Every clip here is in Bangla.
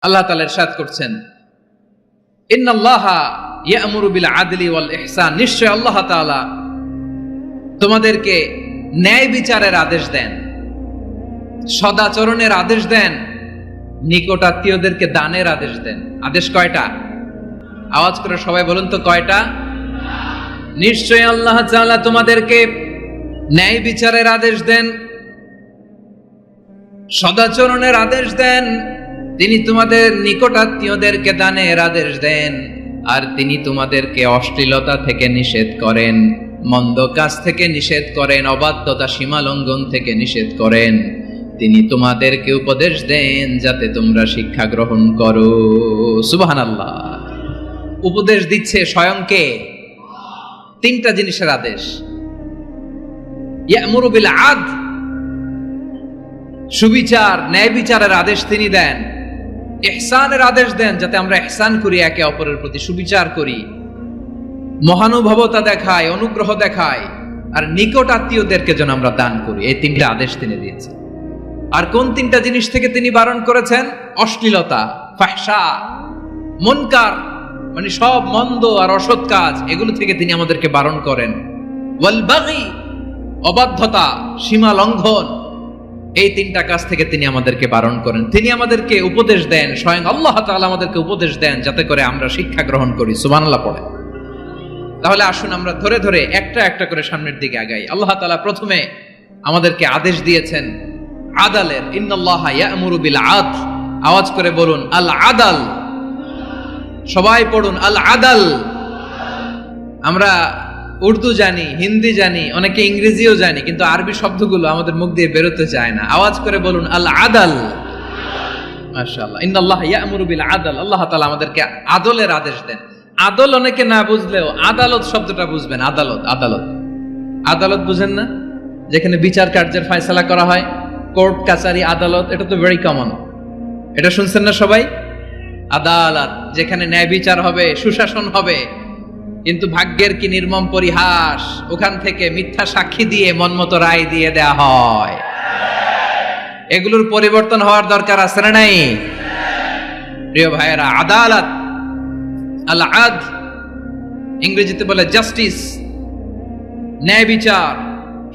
আল্লাহ তাআলা ইরশাদ করছেন, ইন্নাল্লাহা ইয়া'মুরু বিল আদলি ওয়াল ইহসান, নিশ্চয় আল্লাহ তাআলা তোমাদেরকে ন্যায় বিচারের আদেশ দেন, সদাচরণের আদেশ দেন, নিকটাত্মীয়দেরকে দানের আদেশ দেন। আদেশ কয়টা? আওয়াজ করে সবাই বলুন তো কয়টা? নিশ্চয় আল্লাহ তাআলা তোমাদেরকে ন্যায় বিচারের আদেশ দেন, সদাচরণের আদেশ দেন, তিনি তোমাদের নিকটাত্মীয়দেরকে দানের আদেশ দেন, আর তিনি তোমাদেরকে অশ্লীলতা থেকে নিষেধ করেন, মন্দ কাজ থেকে নিষেধ করেন, অবাধ্যতা সীমা লঙ্ঘন থেকে নিষেধ করেন। তিনি তোমাদেরকে উপদেশ দেন যাতে তোমরা শিক্ষা গ্রহণ করো। সুবহানাল্লাহ। উপদেশ দিচ্ছে স্বয়ং কে? তিনটা জিনিসের আদেশ। ইয়া'মুরু বিল আদল, সুবিচার ন্যায় বিচারের আদেশ তিনি দেন। ইহসানের আদেশ দেন, যাতে আমরা ইহসান করি, একে অপরের প্রতি সুবিচার করি, মহানুভবতা দেখাই, অনুগ্রহ দেখাই, আর নিকট আত্মীয়দেরকে যেন আমরা দান করি। এই তিনটা আদেশ তিনি দিয়েছেন। আর কোন তিনটা জিনিস থেকে তিনি বারণ করেছেন? অশ্লীলতা, ফাহশা, মুনকার, মানে সব মন্দ আর অসৎ কাজ, এগুলো থেকে তিনি আমাদেরকে বারণ করেন। ওয়াল বাগি, অবাধ্যতা, সীমা লঙ্ঘন, এই তিনটা কাজ থেকে তিনি আমাদেরকে বারণ করেন। তিনি আমাদেরকে উপদেশ দেন, স্বয়ং আল্লাহ তাআলা আমাদেরকে উপদেশ দেন যাতে করে আমরা শিক্ষা গ্রহণ করি। সুবহানাল্লাহ পড়ে। তাহলে আসুন আমরা ধরে ধরে একটা একটা করে সামনের দিকে আগাই। আল্লাহ তাআলা প্রথমে আমাদেরকে আদেশ দিয়েছেন আদালের। ইন্নাল্লাহা ইয়া'মুরু বিল আদল, আওয়াজ করে বলুন আল আদাল। সবাই পড়ুন আল আদাল। আমরা উর্দু জানি, হিন্দি জানি, অনেকে ইংরেজিও জানি, কিন্তু আরবি শব্দগুলো আমাদের মুখ দিয়ে বেরোতে চায় না। আওয়াজ করে বলুন আল আদাল। মাশাআল্লাহ। ইন্নাল্লাহা ইয়া'মুরু বিল আদল, আল্লাহ তাআলা আমাদেরকে আদলের আদেশ দেন। আদল অনেকে না বুঝলেও আদালত শব্দটা বুঝবেন। আদালত, আদালত, আদালত বুঝেন না? যেখানে বিচার কার্যের ফয়সালা করা হয়, কোর্ট কাচারি আদালত, এটা তো ভেরি কমন। এটা শুনছেন না সবাই? আদালত, যেখানে ন্যায় বিচার হবে, সুশাসন হবে। কিন্তু ভাগ্যের কি নির্মম পরিহাস, ওখান থেকে মিথ্যা সাক্ষী দিয়ে মনমতো রায় দিয়ে দেয়া হয়। এগুলোর পরিবর্তন হওয়ার দরকার আছে না নাই? প্রিয় ভাইয়েরা, আদালত, আল আদল, ইংরেজিতে বলে জাস্টিস, ন্যায় বিচার,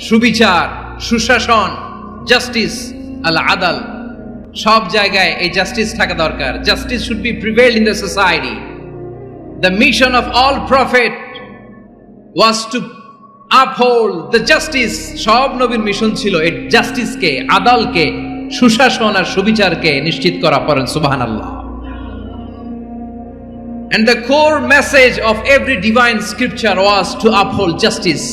সুবিচার, সুশাসন, জাস্টিস, আল আদল, সব জায়গায় এই জাস্টিস থাকা দরকার। Justice should be prevail in the society. The mission of all prophet was to uphold the justice. সব নবীর মিশন ছিল এই জাস্টিসকে, আদালকে, সুশাসন আর সুবিচারকে নিশ্চিত করা। পড়েন সুবহানাল্লাহ। And the core message of every divine scripture was to uphold justice.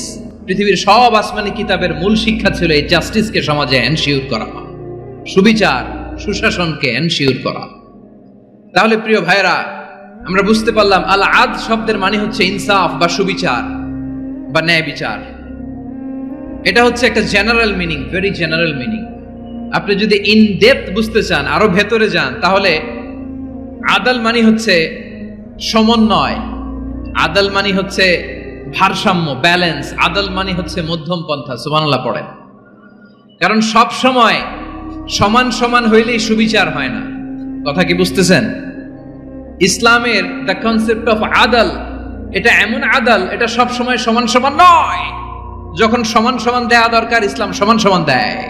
পৃথিবীর সব আসমানি কিতাবের মূল শিক্ষা ছিল এই জাস্টিসকে সমাজে এনশিওর করা, সুবিচার, সুশাসনকে এনশিওর করা। তাহলে প্রিয় ভাইরা, আমরা বুঝতে পারলাম আল আদল শব্দের মানে হচ্ছে ইনসাফ বা সুবিচার বা ন্যায় বিচার। এটা হচ্ছে একটা general meaning, very general meaning. আপনি যদি ইন ডেপথ বুঝতে চান, আরো ভেতরে যান, তাহলে আদল মানে হচ্ছে সমন্বয়, আদল মানে হচ্ছে ভারসাম্য, ব্যালেন্স, আদল মানে হচ্ছে মধ্যম পন্থা। সুবহানাল্লাহ পড়েন। কারণ সব সময় সমান সমান হইলেই সুবিচার হয় না। কথা কি বুঝতেছেন? ইসলামের দ্য কনসেপ্ট অফ আদল, এটা এমন আদল, এটা সব সময় সমান সমান নয়। যখন সমান সমান দেয়া দরকার, ইসলাম সমান সমান দেয়।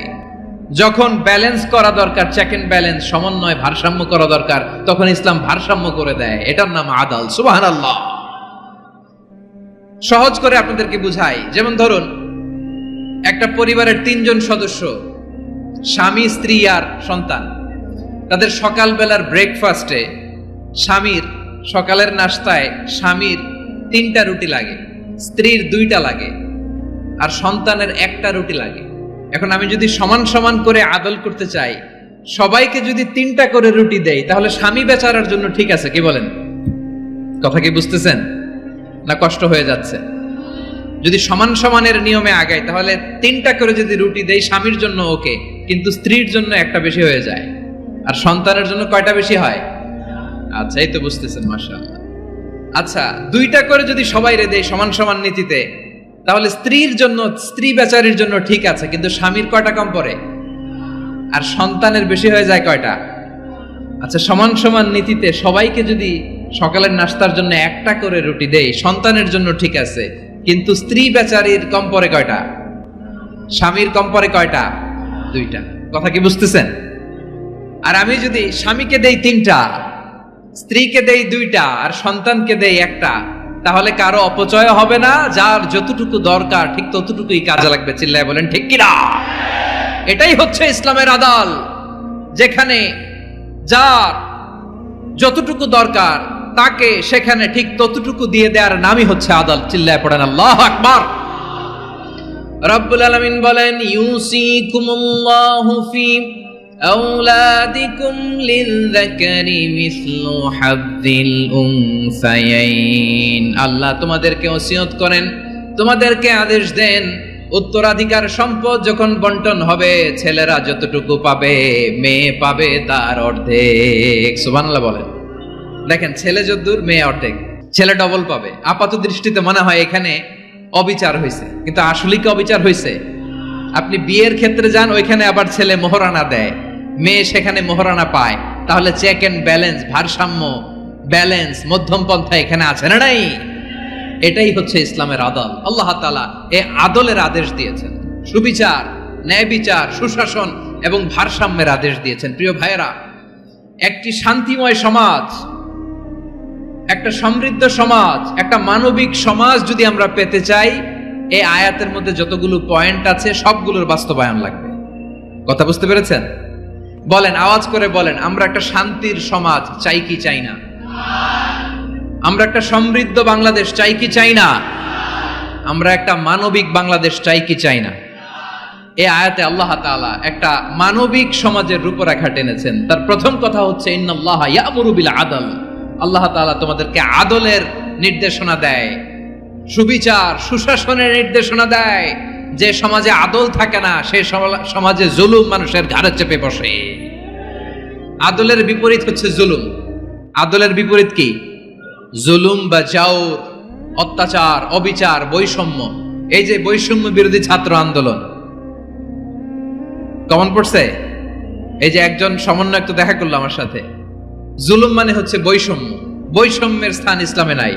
যখন ব্যালেন্স করা দরকার, চেক এন্ড ব্যালেন্স, সমন্বয়, ভারসাম্য করা দরকার, তখন ইসলাম ভারসাম্য করে দেয়। এটার নাম আদল। সুবহানাল্লাহ। সহজ করে আপনাদেরকে বুঝাই। যেমন ধরুন, একটা পরিবারের 3 জন সদস্য, স্বামী, স্ত্রী আর সন্তান। তাদের সকালবেলার ব্রেকফাস্টে, স্বামীর সকালের নাস্তায় স্বামীর 3টা রুটি লাগে, স্ত্রীর 2টা লাগে, আর সন্তানের 1টা রুটি লাগে। এখন আমি যদি সমান সমান করে আদল করতে চাই, সবাইকে যদি 3টা করে রুটি দেই, তাহলে স্বামী বেচারার জন্য ঠিক আছে? কি বলেন? কথা কি বুঝতেছেন না কষ্ট হয়ে যাচ্ছে? যদি সমান সমানের নিয়মে আগাই, তাহলে 3টা করে যদি রুটি দেই, স্বামীর জন্য ওকে, কিন্তু স্ত্রীর জন্য 1টা বেশি হয়ে যায়। আর সন্তানের জন্য কয়টা বেশি হয়? আচ্ছা, এই তো বুঝতেছেন, মাশাআল্লাহ। আচ্ছা, 2টা করে যদি সবাই রে দেয় সমান সমান নীতিতে, তাহলে স্ত্রীর জন্য, স্ত্রী বেচারির জন্য ঠিক আছে, কিন্তু স্বামীর কয়টা কম পড়ে? আর সন্তানের বেশি হয়ে যায় কয়টা? আচ্ছা, সমান সমান নীতিতে সবাইকে যদি সকালের নাস্তার জন্য একটা করে রুটি দেই, সন্তানের জন্য ঠিক আছে, কিন্তু স্ত্রী বেচারির কম পরে কয়টা, স্বামীর কম পরে কয়টা? দুইটা। কথা কি বুঝতেছেন? আর আমি যদি স্বামীকে দেই তিনটা, স্ত্রীকে দেই দুইটা, আর সন্তানকে দেই একটা, তাহলে কারো অপচয় হবে না। যার যতটুকু দরকার ঠিক ততটুকুই কাজে লাগবে। চিল্লায় বলেন ঠিক কিনা? এটাই হচ্ছে ইসলামের আদল, যেখানে যার যতটুকু দরকার তাকে সেখানে ঠিক ততটুকু দিয়ে দেওয়ার নামই হচ্ছে আদল। চিল্লায় পড়েন আল্লাহু আকবার। রব্বুল আলামিন বলেন, ইউসিকুমুল্লাহু ফি আওলাদিকুম লিযযাকারি মিসলু হাযযিল উনসায়াইন। আল্লাহ তোমাদেরকে ওসিয়ত করেন, তোমাদেরকে আদেশ দেন, উত্তরাধিকার সম্পদ যখন বন্টন হবে, ছেলেরা যতটুকু পাবে, মেয়ে পাবে তার অর্ধেক। সুবহানাল্লাহ বলেন। দেখেন, ছেলে যদ্দূর, মেয়ে অর্ধেক। ছেলে ডবল পাবে। আপাত দৃষ্টিতে মনে হয় এখানে অবিচার হয়েছে, কিন্তু আসলে কি অবিচার হয়েছে? আপনি বিয়ের ক্ষেত্রে যান, ওইখানে আবার ছেলে মোহরানা দেয়, মেয়ে সেখানে মোহরানা পায়। তাহলে চেক এন্ড ব্যালেন্স, ভারসাম্য, ব্যালেন্স, মধ্যম পন্থা এখানে আছে না নাই? এটাই হচ্ছে ইসলামের আদল। আল্লাহ তাআলা এই আদলের আদেশ দিয়েছেন, সুবিচার, ন্যায় বিচার, সুশাসন এবং ভারসাম্যের আদেশ দিয়েছেন। প্রিয় ভাইয়েরা, একটি শান্তিময় সমাজ, একটা সমৃদ্ধ সমাজ, একটা মানবিক সমাজ যদি আমরা পেতে চাই, এই আয়াতের মধ্যে যতগুলো পয়েন্ট আছে সবগুলোর বাস্তবায়ন লাগবে। কথা বুঝতে পেরেছেন? বলেন, আওয়াজ করে বলেন, আমরা একটা শান্তির সমাজ চাই কি চাই না? আমরা একটা সমৃদ্ধ বাংলাদেশ চাই কি চাই না? আমরা একটা মানবিক বাংলাদেশ চাই কি চাই না? এই আয়াতে আল্লাহ তাআলা একটা মানবিক সমাজের রূপরেখা টেনেছেন। তার প্রথম কথা হচ্ছে, ইন্নাল্লাহা ইয়ামুরু বিল আদল। আল্লাহ তাআলা তোমাদেরকে আদলের নির্দেশনা দেয়, সুবিচার, সুশাসনের নির্দেশনা দেয়। যে সমাজে আদল থাকে না, সেই সমাজে জুলুম মানুষের ঘাড়ে চেপে বসে। আদলের বিপরীত হচ্ছে জুলুম। আদলের বিপরীত কি? জুলুম বা জাওর, অত্যাচার, অবিচার, বৈষম্য। এই যে বৈষম্য বিরোধী ছাত্র আন্দোলন কমন পড়ছে? এই যে একজন সমন্বয়ক তো দেখা করলো আমার সাথে। জুলুম মানে হচ্ছে বৈষম্য। বৈষম্যের স্থান ইসলামে নাই,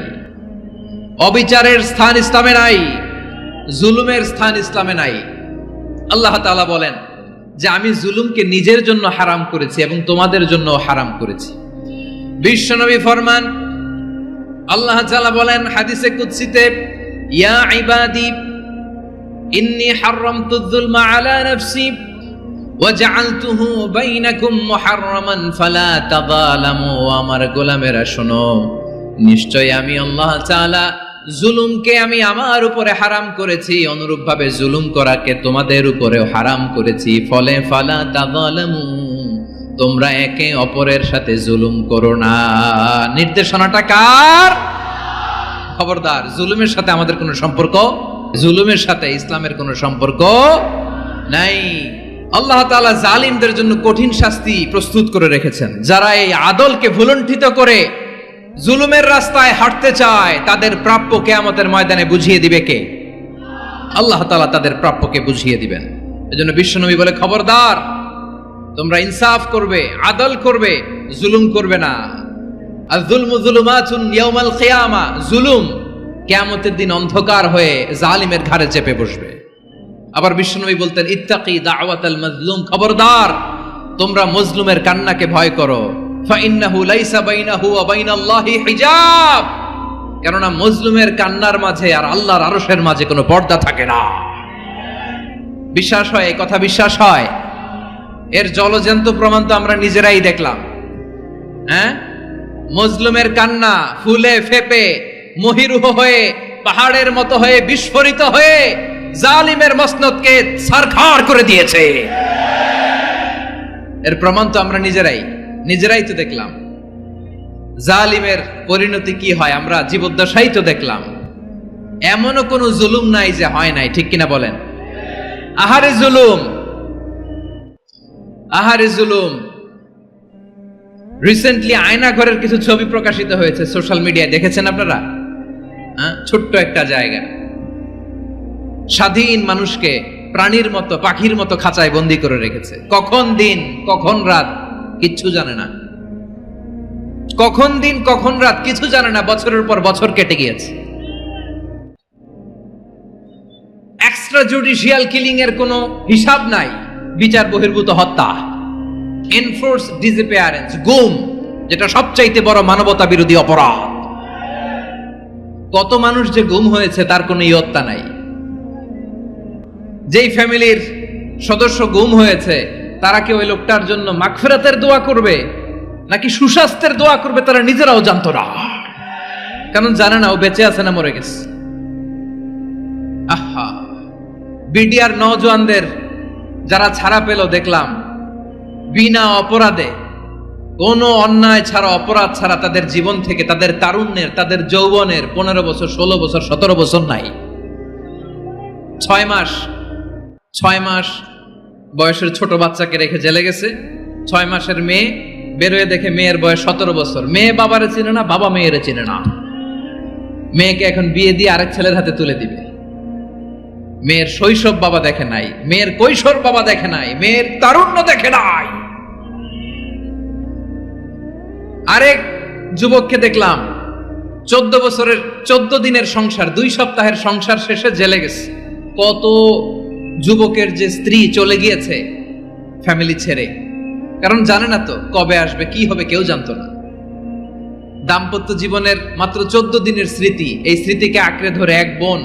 অবিচারের স্থান ইসলামে নাই, জুলুমের স্থান ইসলামে নাই। আল্লাহ তাআলা বলেন যে আমি জুলুমকে নিজের জন্য হারাম করেছি এবং তোমাদের জন্য হারাম করেছি। বিশ্বনবী ফরমান, আল্লাহ তাআলা বলেন হাদিসে কুদসিতে, ইয়া ইবাদি ইন্নী হারামতুয যুলমা আলা নাফসি ওয়া জাআলতুহু বাইনাকুম মুহাররামান ফালা তাযালামু। আমার গোলামেরা শোনো, নিশ্চয় আমি আল্লাহ তাআলা জুলুমকে আমি আমার উপরে হারাম করেছি, অনুরূপভাবে জুলুম করাকে তোমাদের উপরেও হারাম করেছি। ফলে ফালা তাযালামু, তোমরা একে অপরের সাথে জুলুম করো না। নির্দেশনাটা কার? খবরদার, জুলুমের সাথে আমাদের কোনো সম্পর্ক, জুলুমের সাথে ইসলামের কোনো সম্পর্ক নাই। আল্লাহ তাআলা জালিমদের জন্য কঠিন শাস্তি প্রস্তুত করে রেখেছেন। যারা এই আদলকে ভুলুণ্ঠিত করে জুলুমের রাস্তায় হাঁটতে চায়, তাদের প্রাপ্য কিয়ামতের ময়দানে বুঝিয়ে দিবে কে? আল্লাহ তাআলা তাদের প্রাপ্যকে বুঝিয়ে দিবেন। এজন্য বিশ্বনবী বলে, খবরদার, তোমরা ইনসাফ করবে, আদল করবে, জুলুম করবে না। আয-যুলমু যুলুমাতুন ইয়াউমাল কিয়ামা, জুলুম কিয়ামতের দিন অন্ধকার হয়ে জালিমের ঘাড়ে চেপে বসবে। আবার বিশ্বনবী বলতেন, ইত্তাকি দাওয়াতাল মাজলুম, খবরদার, তোমরা মজলুমের কান্নাকে ভয় করো। ফাইন্নাহু লাইসা বাইনাহু ওয়া বাইনাল্লাহি হিজাব, কেননা মজলুমের কান্নার মাঝে আর আল্লাহর আরশের মাঝে কোনো পর্দা থাকে না। বিশ্বাস হয়? এই কথা বিশ্বাস হয়? এর জলজ্যান্ত প্রমাণ তো আমরা নিজেরাই দেখলাম। হ্যাঁ, মজলুমের কান্না ফুলে ফেপে মহিরুহ হয়ে, পাহাড়ের মতো হয়ে, বিস্ফোরিত হয়ে জালিমের মসনদকে ছারখার করে দিয়েছে। এর প্রমাণ তো আমরা নিজেরাই তো দেখলাম। জালিমের পরিণতি কি হয় আমরা জীবদ্দশাই তো দেখলাম। এমনও কোনো জুলুম নাই যে হয় নাই, ঠিক কিনা বলেন? আহারে জুলুম, আহারে জুলুম। রিসেন্টলি আয়না ঘরের কিছু ছবি প্রকাশিত হয়েছে সোশ্যাল মিডিয়ায়, দেখেছেন আপনারা? ছোট্ট একটা জায়গা, স্বাধীন মানুষকে প্রাণীর মতো, পাখির মতো খাঁচায় বন্দি করে রেখেছে। কখন দিন কখন রাত কিচ্ছু জানে না। কখন দিন কখন রাত কিছু জানে না, বছরের পর বছর কেটে গিয়েছে। এক্সট্রা জুডিশিয়াল কিলিং এর কোনো হিসাব নাই, বিচার বহির্ভূত হত্যা, এনফোর্স ডিসঅ্যাপিয়ারেন্স, গুম, যেটা সবচাইতে বড় মানবতা বিরোধী অপরাধ। কত মানুষ যে গুম হয়েছে তার কোনো ইয়ত্তা নাই। যেই ফ্যামিলির সদস্য গুম হয়েছে তারা কি ওই লোকটার জন্য মাগফিরাতের দোয়া করবে নাকি সুস্বাস্থ্যের দোয়া করবে তারা নিজেরাও জানতো না, কারণ জানে না ও বেঁচে আছে না মরে গেছে। আহা, বিডিআর নওজোয়ানদের যারা ছাড়া পেল দেখলাম, বিনা অপরাধে, কোনো অন্যায় ছাড়া, অপরাধ ছাড়া তাদের জীবন থেকে, তাদের তারুণ্যের, তাদের যৌবনের 15 বছর, 16 বছর, 17 বছর নাই। 6 মাস বয়সের ছোট বাচ্চাকে রেখে জেলে গেছে। 6 মাসের মেয়ে বেরোয় দেখে মেয়ের বয়স 17 বছর। মেয়ে বাবারে চিনে না, বাবা মেয়েরে চিনে না। মেয়েকে এখন বিয়ে দিয়ে আরেক ছেলের হাতে তুলে দিবে। মেয়ের শৈশব বাবা দেখে নাই, মেয়ের কৈশোর বাবা দেখে নাই, মেয়ের তারুণ্য দেখে নাই। আরেক যুবককে দেখলাম 14 বছরের 14 দিনের সংসার, 2 সপ্তাহের সংসার শেষে জেলে গেছে। কত যুবকের যে স্ত্রী চলে গিয়েছে ফ্যামিলি ছেড়ে, কারণ জানে না তো কবে আসবে, কি হবে, কেউ জানতো না। দাম্পত্য জীবনের মাত্র 14 দিনের স্মৃতি, এই স্মৃতিকে আঁকড়ে ধরে এক বোন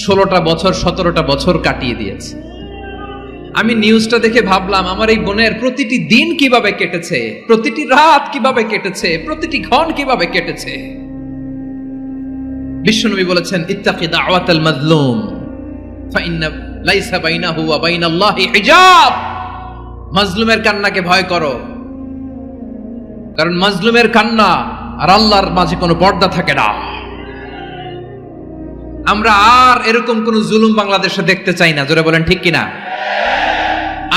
16টা বছর, 17টা বছর কাটিয়ে দিয়েছে। আমি নিউজটা দেখে ভাবলাম, আমার এই বোনের প্রতিটি দিন কিভাবে কেটেছে, প্রতিটি রাত কিভাবে কেটেছে, প্রতিটি ক্ষণ কিভাবে কেটেছে। বিশ্বনবী বলেছেন, ইত্তাকি দাওয়াতাল মাজলুম ফাইন্না লাইসা বাইনাহু ওয়া বাইনাল্লাহি হিজাব। মাজলুমের কান্নাকে ভয় করো, কারণ মাজলুমের কান্না আর আল্লাহর মাঝে কোনো পর্দা থাকে না। আমরা আর এরকম কোন জুলুম বাংলাদেশে দেখতে চাই না, জোরে বলেন ঠিক কিনা?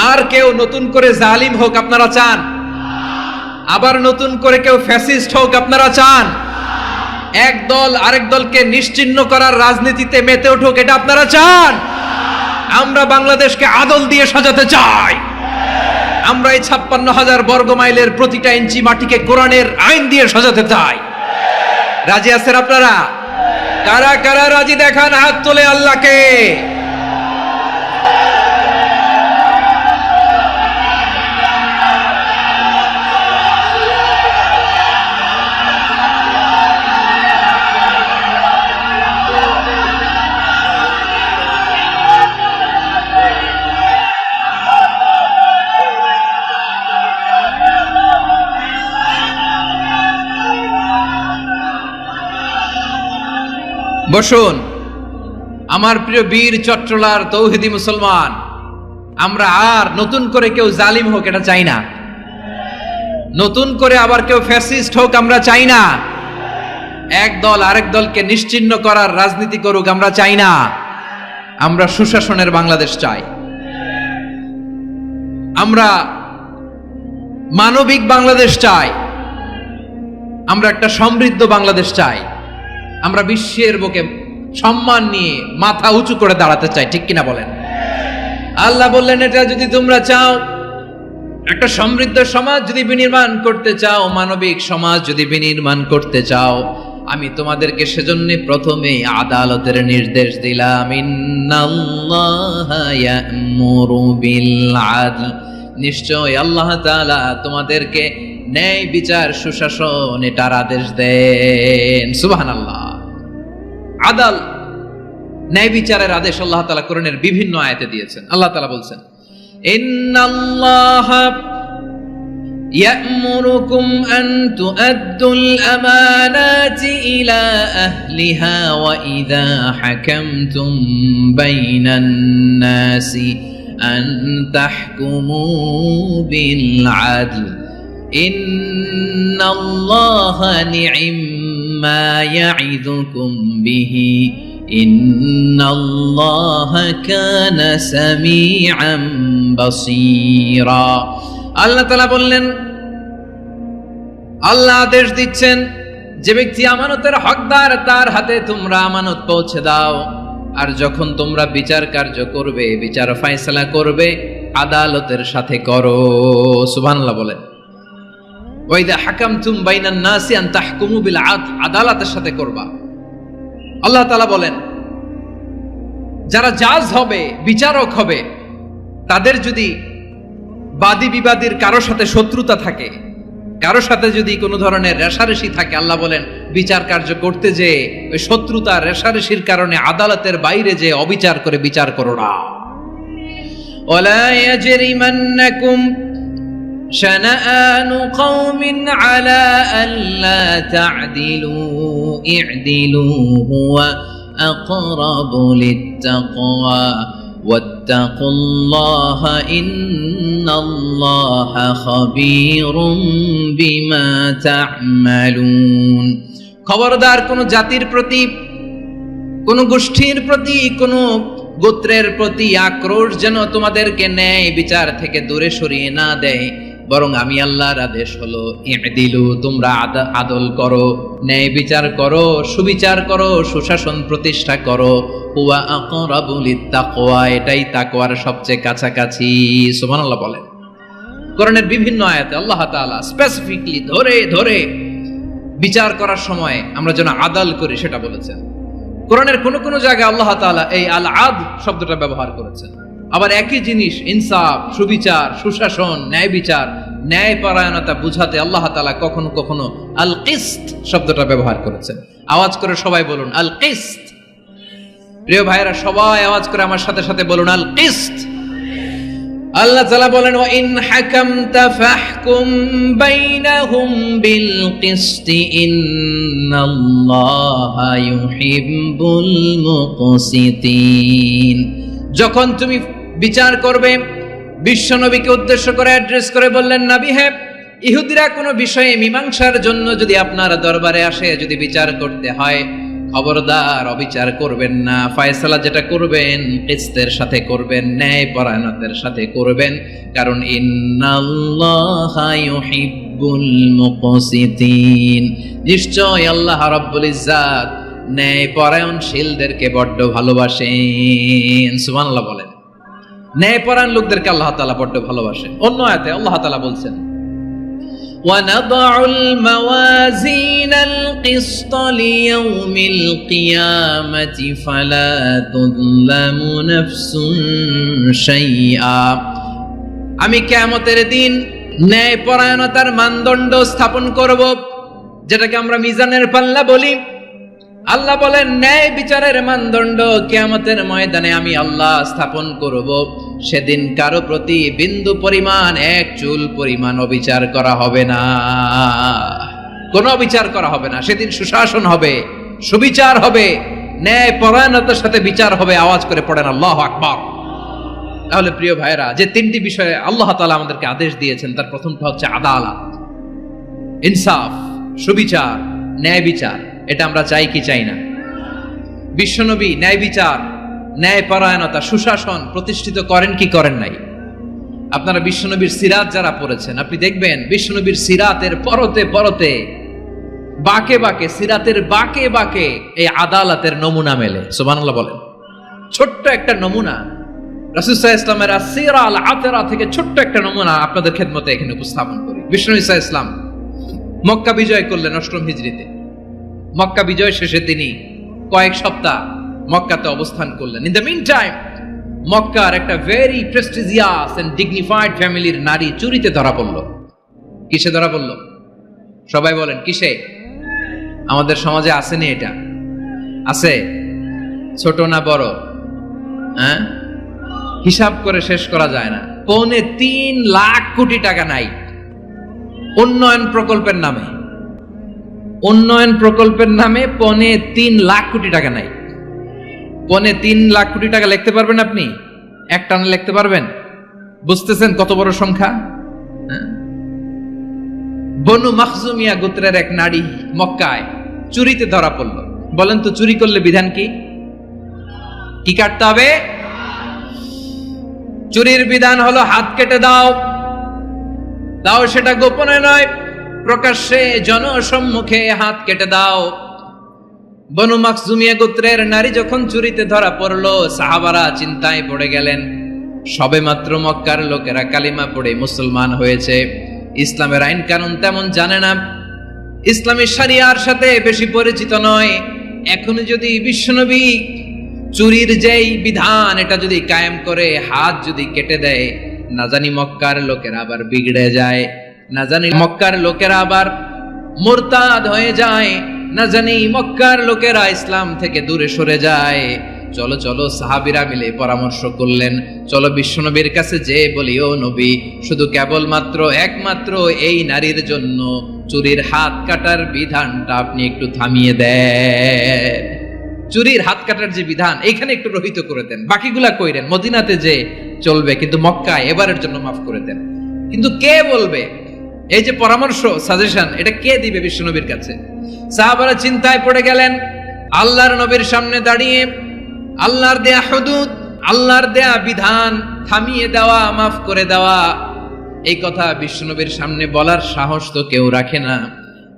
আর কেউ নতুন করে জালিম হোক আপনারা চান? আবার নতুন করে কেউ ফ্যাসিস্ট হোক আপনারা চান? এক দল আরেক দলকে নিশ্চিহ্ন করার রাজনীতিতে মেতে উঠুক এটা আপনারা চান? আমরা বাংলাদেশকে আদল দিয়ে সাজাতে চাই। আমরা এই 56,000 বর্গ মাইলের প্রতিটা ইঞ্চি মাটিকে কোরআনের আইন দিয়ে সাজাতে চাই। রাজি আছেন আপনারা? কারা কারা রাজি দেখান হাত তোলে আল্লাহকে। বসুন আমার প্রিয় বীর চট্টলার তৌহিদি মুসলমান, আমরা আর নতুন করে কেউ জালিম হোক এটা চাই না, নতুন করে আবার কেউ ফ্যাসিস্ট হোক আমরা চাই না, এক দল আরেক দলকে নিশ্চিহ্ন করার রাজনীতি করুক আমরা চাই না। আমরা সুশাসনের বাংলাদেশ চাই, আমরা মানবিক বাংলাদেশ চাই, আমরা একটা সমৃদ্ধ বাংলাদেশ চাই, আমরা বিশ্বের বুকে সম্মান নিয়ে মাথা উঁচু করে দাঁড়াতে চাই, ঠিক কিনা বলেন? আল্লাহ বললেন, এটা যদি তোমরা চাও, একটা সমৃদ্ধ সমাজ যদি বিনির্মাণ করতে চাও, মানবিক সমাজ যদি বিনির্মাণ করতে চাও, আমি তোমাদেরকে সেজন্য প্রথমে আদালতের নির্দেশ দিলাম। ইন্নাল্লাহা ইয়া'মুরু বিল আদল, নিশ্চয় আল্লাহ তাআলা তোমাদেরকে ন্যায় বিচার, সুশাসন এটার আদেশ দেন। সুবহানাল্লাহ। আদাল, ন্যায় বিচারের আদেশ আল্লাহ তাআলা কোরআনের বিভিন্ন আয়াতে দিয়েছেন। আল্লাহ তাআলা বলছেন, ইন্নাল্লাহা ইয়া'মুরুকুম আন তুআদ্দুল আমানাতি ইলা আহলিহা ওয়া ইযা হাকামতুম বাইনান নাসি আন তাহকুমু বিল আদল ইন্নাল্লাহা নি'ম্মা ইয়া'iযুকুম বিহি ইন্নাল্লাহা কানা সামিআন বাসীরা। আল্লাহ তাআলা বললেন, আল্লাহ আদেশ দিচ্ছেন, যে ব্যক্তি আমানতের হকদার তার হাতে তোমরা আমানত পৌঁছে দাও, আর যখন তোমরা বিচার কার্য করবে, বিচার ফায়সালা করবে, আদালতের সাথে করো। সুবহানাল্লাহ বলেন। ওয়া ইযা হাকামতুম বাইনান নাসি আন তাহকুমু বিল আদল, আদালতের সাথে করবা। আল্লাহ তাআলা বলেন যারা জাজ হবে, বিচারক হবে, তাদের যদি বাদী বিবাদীর কারো সাথে শত্রুতা থাকে, কারো সাথে যদি কোনো ধরনের রেষারেষি থাকে, আল্লাহ বলেন বিচার কার্য করতে যে ওই শত্রুতা রেষারেষির কারণে আদালতের বাইরে যে অবিচার করে বিচার করো না। ওয়ালা ইয়াজরিমান্নাকুম শানাআনু কওমিন আলা আল্লা তা'দিলু ই'দিলু হুয়া আকরাবু লিত্তাকওয়া ওয়াত্তাকুল্লাহা ইন্নাল্লাহা খাবীরুম বিমা তা'মালুন। খবরদার কোন জাতির প্রতি, কোন গোষ্ঠীর প্রতি, কোন গোত্রের প্রতি আক্রোশ যেন তোমাদেরকে ন্যায় বিচার থেকে দূরে সরিয়ে না দেয়, বরং আমি আল্লাহর আদেশ হলো ই'দিলু, তোমরা আদল করো, ন্যায় বিচার করো, সুবিচার করো, সুশাসন প্রতিষ্ঠা করো। হুয়া আকরাবু লিত্তাকওয়া, এটাই তাকওয়ার সবচেয়ে কাছাকাছি। সুবহানাল্লাহ বলেন। কোরআনের বিভিন্ন আয়াতে আল্লাহ তাআলা স্পেসিফিকলি ধরে ধরে বিচার করার সময় আমরা যেন আদল করি সেটা বলেছেন। কোরআনের কোন কোন জায়গায় আল্লাহ তাআলা এই আল আদল শব্দটা ব্যবহার করেছেন। আবার একই জিনিস ইনসাফ, সুবিচার, সুশাসন, ন্যায় বিচার, ন্যায় পরায়ণতা বুঝাতে আল্লাহ তাআলা কখনো কখনো আল কিসত শব্দটা ব্যবহার করেছেন। আওয়াজ করে সবাই বলুন আল কিসত। প্রিয় ভাইরা, সবাই আওয়াজ করে আমার সাথে সাথে বলুন আল কিসত। আল্লাহ তাআলা বলেন ওয়া ইন হাকামতা ফাহকুম বাইনাহুম বিল কিসতি ইন্নাল্লাহা ইউহিব্বুল মুকসিতিন। যখন তুমি বিচার করবে, বিশ্বনবীকে উদ্দেশ্য করে অ্যাড্রেস করে বললেন, নবী হে, ইহুদিরা কোনো বিষয়ে মীমাংসার জন্য যদি আপনার দরবারে আসে, যদি বিচার করতে হয়, খবরদার অবিচার করবেন না। ফয়সালা যেটা করবেন কিসতের সাথে করবেন, ন্যায় পরায়ণতার সাথে করবেন, কারণ ইন্নাল্লাহা ইউহিব্বুল মুকসিতিন, নিশ্চয় আল্লাহ রাব্বুল ইজ্জাত ন্যায় পরায়ণশীলদেরকে বড্ড ভালোবাসেন। সুবহানাল্লাহ বলেন। ন্যায় পরায়ণ লোকদেরকে আল্লাহ তাআলা বড্ড ভালোবাসেন। অন্য আয়াতে আল্লাহ তাআলা বলছেন وَنَضَعُ الْمَوَازِينَ الْقِسْطَ لِيَوْمِ الْقِيَامَةِ فَلَا تُظْلَمُ نَفْسٌ شَيْئًا। আমি কিয়ামতের দিন ন্যায় পরায়ণতার মানদণ্ড স্থাপন করব, যেটাকে আমরা মিজানের পাল্লা বলি। আল্লাহ বলেন ন্যায় বিচারের মানদণ্ড কিয়ামতের ময়দানে আমি আল্লাহ স্থাপন করব। সেদিন কারো প্রতি বিন্দু পরিমাণ, এক চুল পরিমাণ অবিচার করা হবে না, কোনো অবিচার করা হবে না। সেদিন সুশাসন হবে, সুবিচার হবে, ন্যায় পরায়ণতার সাথে বিচার হবে। আওয়াজ করে পড়েন আল্লাহু আকবার। তাহলে প্রিয় ভাইরা, যে তিনটি বিষয়ে আল্লাহ তাআলা আমাদেরকে আদেশ দিয়েছেন, তার প্রথমটা হচ্ছে আদালত, ইনসাফ, সুবিচার, ন্যায় বিচার। এটা আমরা চাই কি চাই না? বিশ্বনবী ন্যায় বিচার, ন্যায় পরায়ণতা, সুশাসন প্রতিষ্ঠিত করেন কি করেন নাই? আপনারা বিশ্বনবীর সিরাত যারা পড়েছেন, আপনি দেখবেন বিশ্বনবীর সিরাতের পরতে পরতে, বাঁকে বাঁকে, সিরাতের বাঁকে বাঁকে এই আদালতের নমুনা মেলে। সুবহানাল্লাহ বলেন। ছোট্ট একটা নমুনা রাসূল সাল্লাল্লাহু আলাইহি ওয়াসাল্লামের আসসিরা আল আতরা থেকে ছোট্ট একটা নমুনা আপনাদের খেদমতে এখানে উপস্থাপন করি। বিশ্বনবী সাল্লাল্লাহু আলাইহি ওয়াসাল্লাম মক্কা বিজয় করলেন ৮ম হিজরিতে। মক্কা বিজয় শেষে তিনি কয়েক সপ্তাহ মক্কাতে অবস্থান করলেন। ইন দ্য মিন টাইম মক্কার একটা ভেরি প্রেস্টিজিয়াস এন্ড ডিগনিফাইড ফ্যামিলির নারী চুরিতে ধরা পড়ল। কিসে ধরা পড়ল? সবাই বলেন কিসে? আমাদের সমাজে আসেনি এটা? আছে? ছোট না বড়? হ্যাঁ, হিসাব করে শেষ করা যায় না। ৩.৫ লাখ কোটি টাকা নাই উন্নয়ন প্রকল্পের নামে। উন্নয়ন প্রকল্পের নামে ৩.৫ লাখ কোটি টাকা নাই। ৩.৫ লাখ কোটি টাকা লিখতে পারবেন আপনি? একটানা লিখতে পারবেন? বুঝতেছেন কত বড় সংখ্যা? বনু মাখজুমিয়া গোত্রের এক নারী মক্কায় চুরিতে ধরা পড়ল। বলেন তো চুরি করলে বিধান কি? কি কাটতে হবে? চুরির বিধান হলো হাত কেটে দাও। দাও সেটা গোপনে নয়, প্রকাশ্যে জনসম্মুখে হাত কেটে দাও। বনু মাখজুমিয়া গোত্রের নারী যখন চুরিতে ধরা পড়লো, সাহাবারা চিন্তায় পড়ে গেলেন। সবে মাত্র মক্কার লোকেরা কালিমা পড়ে মুসলমান হয়েছে, ইসলামের আইন কানুন তেমন জানে না, ইসলামী শরিয়ার সাথে বেশি পরিচিত নয়। এখন যদি বিশ্বনবী চুরির যেই বিধান এটা যদি কায়েম করে হাত যদি কেটে দেয়, না জানি মক্কার লোকেরা আবার বিগড়ে যায়, না জানি মক্কার লোকেরা আবার মুরতাদ হয়ে যায়, না জানি মক্কার লোকেরা ইসলাম থেকে দূরে সরে যায়। চলো চলো সাহাবীরা মিলে পরামর্শ করলেন, চলো বিশ্বনবীর কাছে যে বলি, ও নবী, শুধু কেবলমাত্র একমাত্র এই নারীর জন্য চুরির হাত কাটার বিধানটা আপনি একটু থামিয়ে দেন। চুরির হাত কাটার যে বিধান এখানে একটু রহিত করে দেন, বাকিগুলা কইরেন মদিনাতে যে চলবে, কিন্তু মক্কায় এবারের জন্য মাফ করে দেন। কিন্তু কে বলবে? এই যে পরামর্শ, সাজেশন, এটা কে দিবে বিশ্বনবীর কাছে? সাহাবারা চিন্তায় পড়ে গেলেন। আল্লাহর নবীর সামনে দাঁড়িয়ে আল্লাহর দেয়া হুদুদ, আল্লাহর দেয়া বিধান থামিয়ে দেওয়া, মাফ করে দেওয়া, এই কথা বিশ্বনবীর সামনে বলার সাহস তো কেউ রাখে না।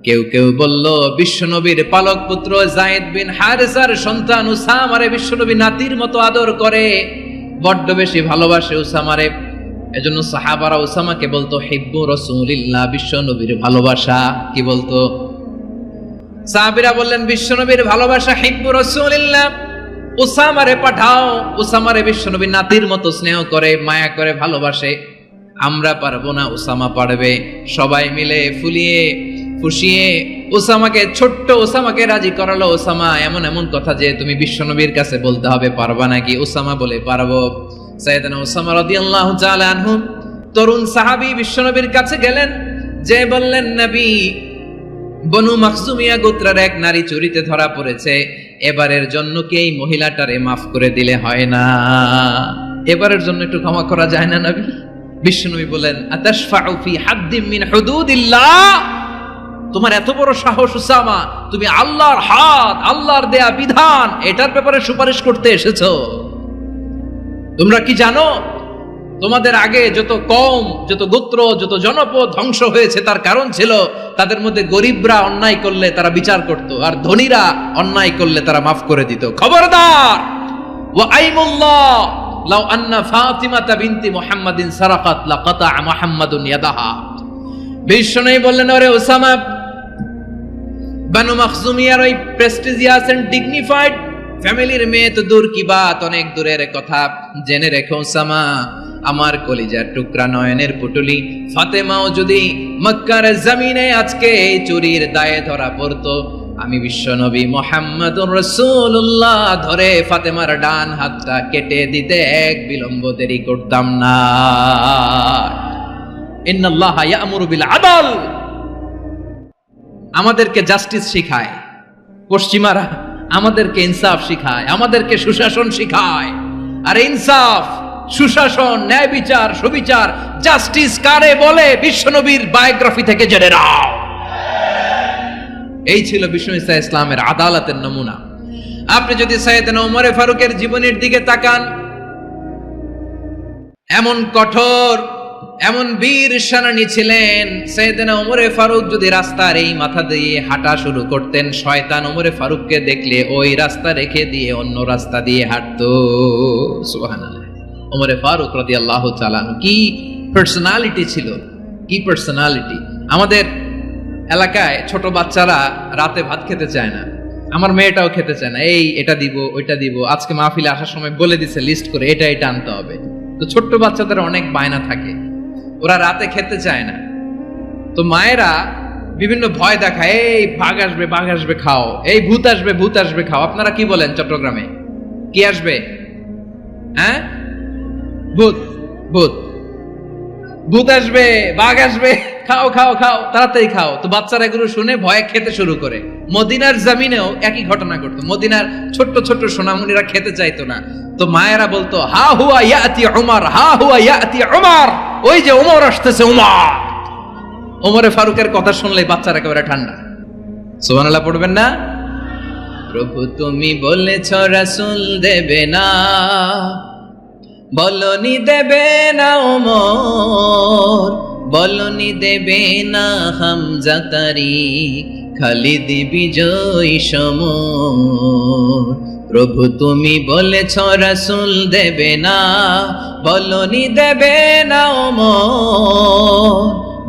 কেউ কেউ বলল, বিশ্বনবীর পালক পুত্র যায়েদ বিন হারেসার সন্তান উসামারে বিশ্বনবী নাতির মতো আদর করে, বড্ড বেশি ভালোবাসে উসামারে। এজন্য সাহাবারা উসামাকে বলতো হিব্বু রাসূলিল্লাহ, বিশ্বনবীর ভালোবাসা। কি বলতো? সাহাবীরা বললেন, বিশ্বনবীর ভালোবাসা হিব্বু রাসূলিল্লাহ, উসামারে পাঠাও। উসামারে বিশ্বনবী নাতির মতো স্নেহ করে, মায়া করে, ভালোবাসে। আমরা পারবো না, উসামা পারবে। সবাই মিলে ফুলিয়ে ফুসিয়ে উসামাকে, ছোট্ট উসামাকে রাজি করালো। উসামা, এমন এমন কথা যে তুমি বিশ্বনবীর কাছে বলতে হবে, পারবা নাকি? উসামা বলে, পারবো। সাইয়েদনা উসামা রাদিয়াল্লাহু তাআলা আনহু তরুণ সাহাবী বিশ্বনবীর কাছে গেলেন, যে বললেন, নবী, বনু মাখজুমিয়া গোত্রের এক নারী চুরিতে ধরা পড়েছে, এবারের জন্য কি এই মহিলাটারে মাফ করে দিলে হয় না? এবারের জন্য একটু ক্ষমা করা যায় না নবী? বিশ্বনবী বলেন, আতাশফাউ ফি হাদ্দিম মিন হুদুদিল্লাহ, তোমার এত বড় সাহস উসামা, তুমি আল্লাহর হাত, আল্লাহর দেয়া বিধান, এটার ব্যাপারে সুপারিশ করতে এসেছো? তোমরা কি জানো তোমাদের আগে যত কওম, যত গোত্র, যত জনপদ ধ্বংস হয়েছে তার কারণ ছিল তাদের মধ্যে গরিবরা অন্যায় করলে তারা বিচার করত, আর ধনীরা অন্যায় করলে তারা মাফ করে দিত। খবরদার! ওয়া আইমুল্লাহ লাউ আন্না ফাতিমাতা বিনতি মুহাম্মাদিন সারাকাত লাকাতা মুহাম্মাদুন ইয়াদাহা। বিশ্বনবী বললেন, ওরে উসামা, বানু মাখজুমিয়ার ওই প্রেস্টিজিয়াস এন্ড ডিগনিফাইড ফ্যামিলির মেয়ে তো দূর কি বাত, অনেক দূরের কথা। জেনে রেখো উসামা, আমার কলিজার টুকরা, নয়নের পুটুলি ফাতেমাও যদি মক্কার জমিনে আজকে এই চুরির দায়ে ধরা পড়তো, আমি বিশ্বনবী মুহাম্মাদুর রাসূলুল্লাহ ধরে ফাতেমার ডান হাতটা কেটে দিতে এক বিলম্ব দেরি করতাম না। ইন্নাল্লাহা ইয়া'মুরু বিল আদল, আমাদেরকে জাস্টিস শিখায় পশ্চিমারা, আমাদেরকে ইনসাফ শিখায়, আমাদেরকে সুশাসন শিখায়। আর ইনসাফ, সুশাসন, ন্যায় বিচার, সুবিচার, জাস্টিস কারে বলে বিশ্বনবীর বায়োগ্রাফি থেকে জেনে নাও। এই ছিল বিশ্বনবী ইসলামের আদালতের নমুনা। আপনি যদি সাইয়েদনা ওমর ফারুকের জীবনের দিকে তাকান, এমন কঠোর, এমন বীর সেনানী ছিলেন। সাইয়েদনা ওমর ফারুক যদি রাস্তার এই মাথা দিয়ে হাঁটা শুরু করতেন, শয়তান ওমর ফারুককে দেখলে ওই রাস্তা রেখে দিয়ে অন্য রাস্তা দিয়ে হাঁটতো। সুবহানাল্লাহ। ওমর ফারুক রাদিয়াল্লাহু তাআলা কি পার্সোনালিটি ছিল, কি পার্সোনালিটি! আমাদের এলাকায় ছোট বাচ্চারা রাতে ভাত খেতে চায় না, আমার মেয়েটাও খেতে চায় না। এই এটা দিব, ওইটা দিব, আজকে মাহফিলে আসার সময় বলে দিছে লিস্ট করে এটা এটা আনতে হবে। তো ছোট্ট বাচ্চাদের অনেক বায়না থাকে, ওরা রাতে খেতে চায় না। তো মায়েরা বিভিন্ন ভয় দেখায়, এই বাঘ আসবে, বাঘ আসবে খাও, এই ভূত আসবে, ভূত আসবে খাও। আপনারা কি বলেন চট্টগ্রামে? কি আসবে? হ্যাঁ, ভূত, ভূত, ভূত আসবে, বাঘ আসবে, খাও খাও খাও, তাড়াতাড়ি খাও। তো বাচ্চারা এগুলো শুনে ভয়ে খেতে শুরু করে। মদিনার জমিনেও একই ঘটনা ঘটতো। মদিনার ছোট্ট ছোট্ট সোনামণিরা খেতে চাইতো না, তো মায়েরা বলতো, হা হুয়া ইয়াতি উমর, হা হুয়া ইয়াতি উমর, ওই যে ওমর আসতেছে, ওমর। ওমরে ফারুকের কথা শুনলে বাচ্চারা একেবারে ঠান্ডা। সুবহানাল্লাহ পড়বেন না? প্রভু তুমি বলেছ রাসূল দেবে না, বলনি দেবে না ওমর, বলনি দেবে না হামজা তারিক, খালিদ বিজয় সমর। প্রভু তুমি বলেছ রাসূল দেবে না, বলনি দেবে না ওমর,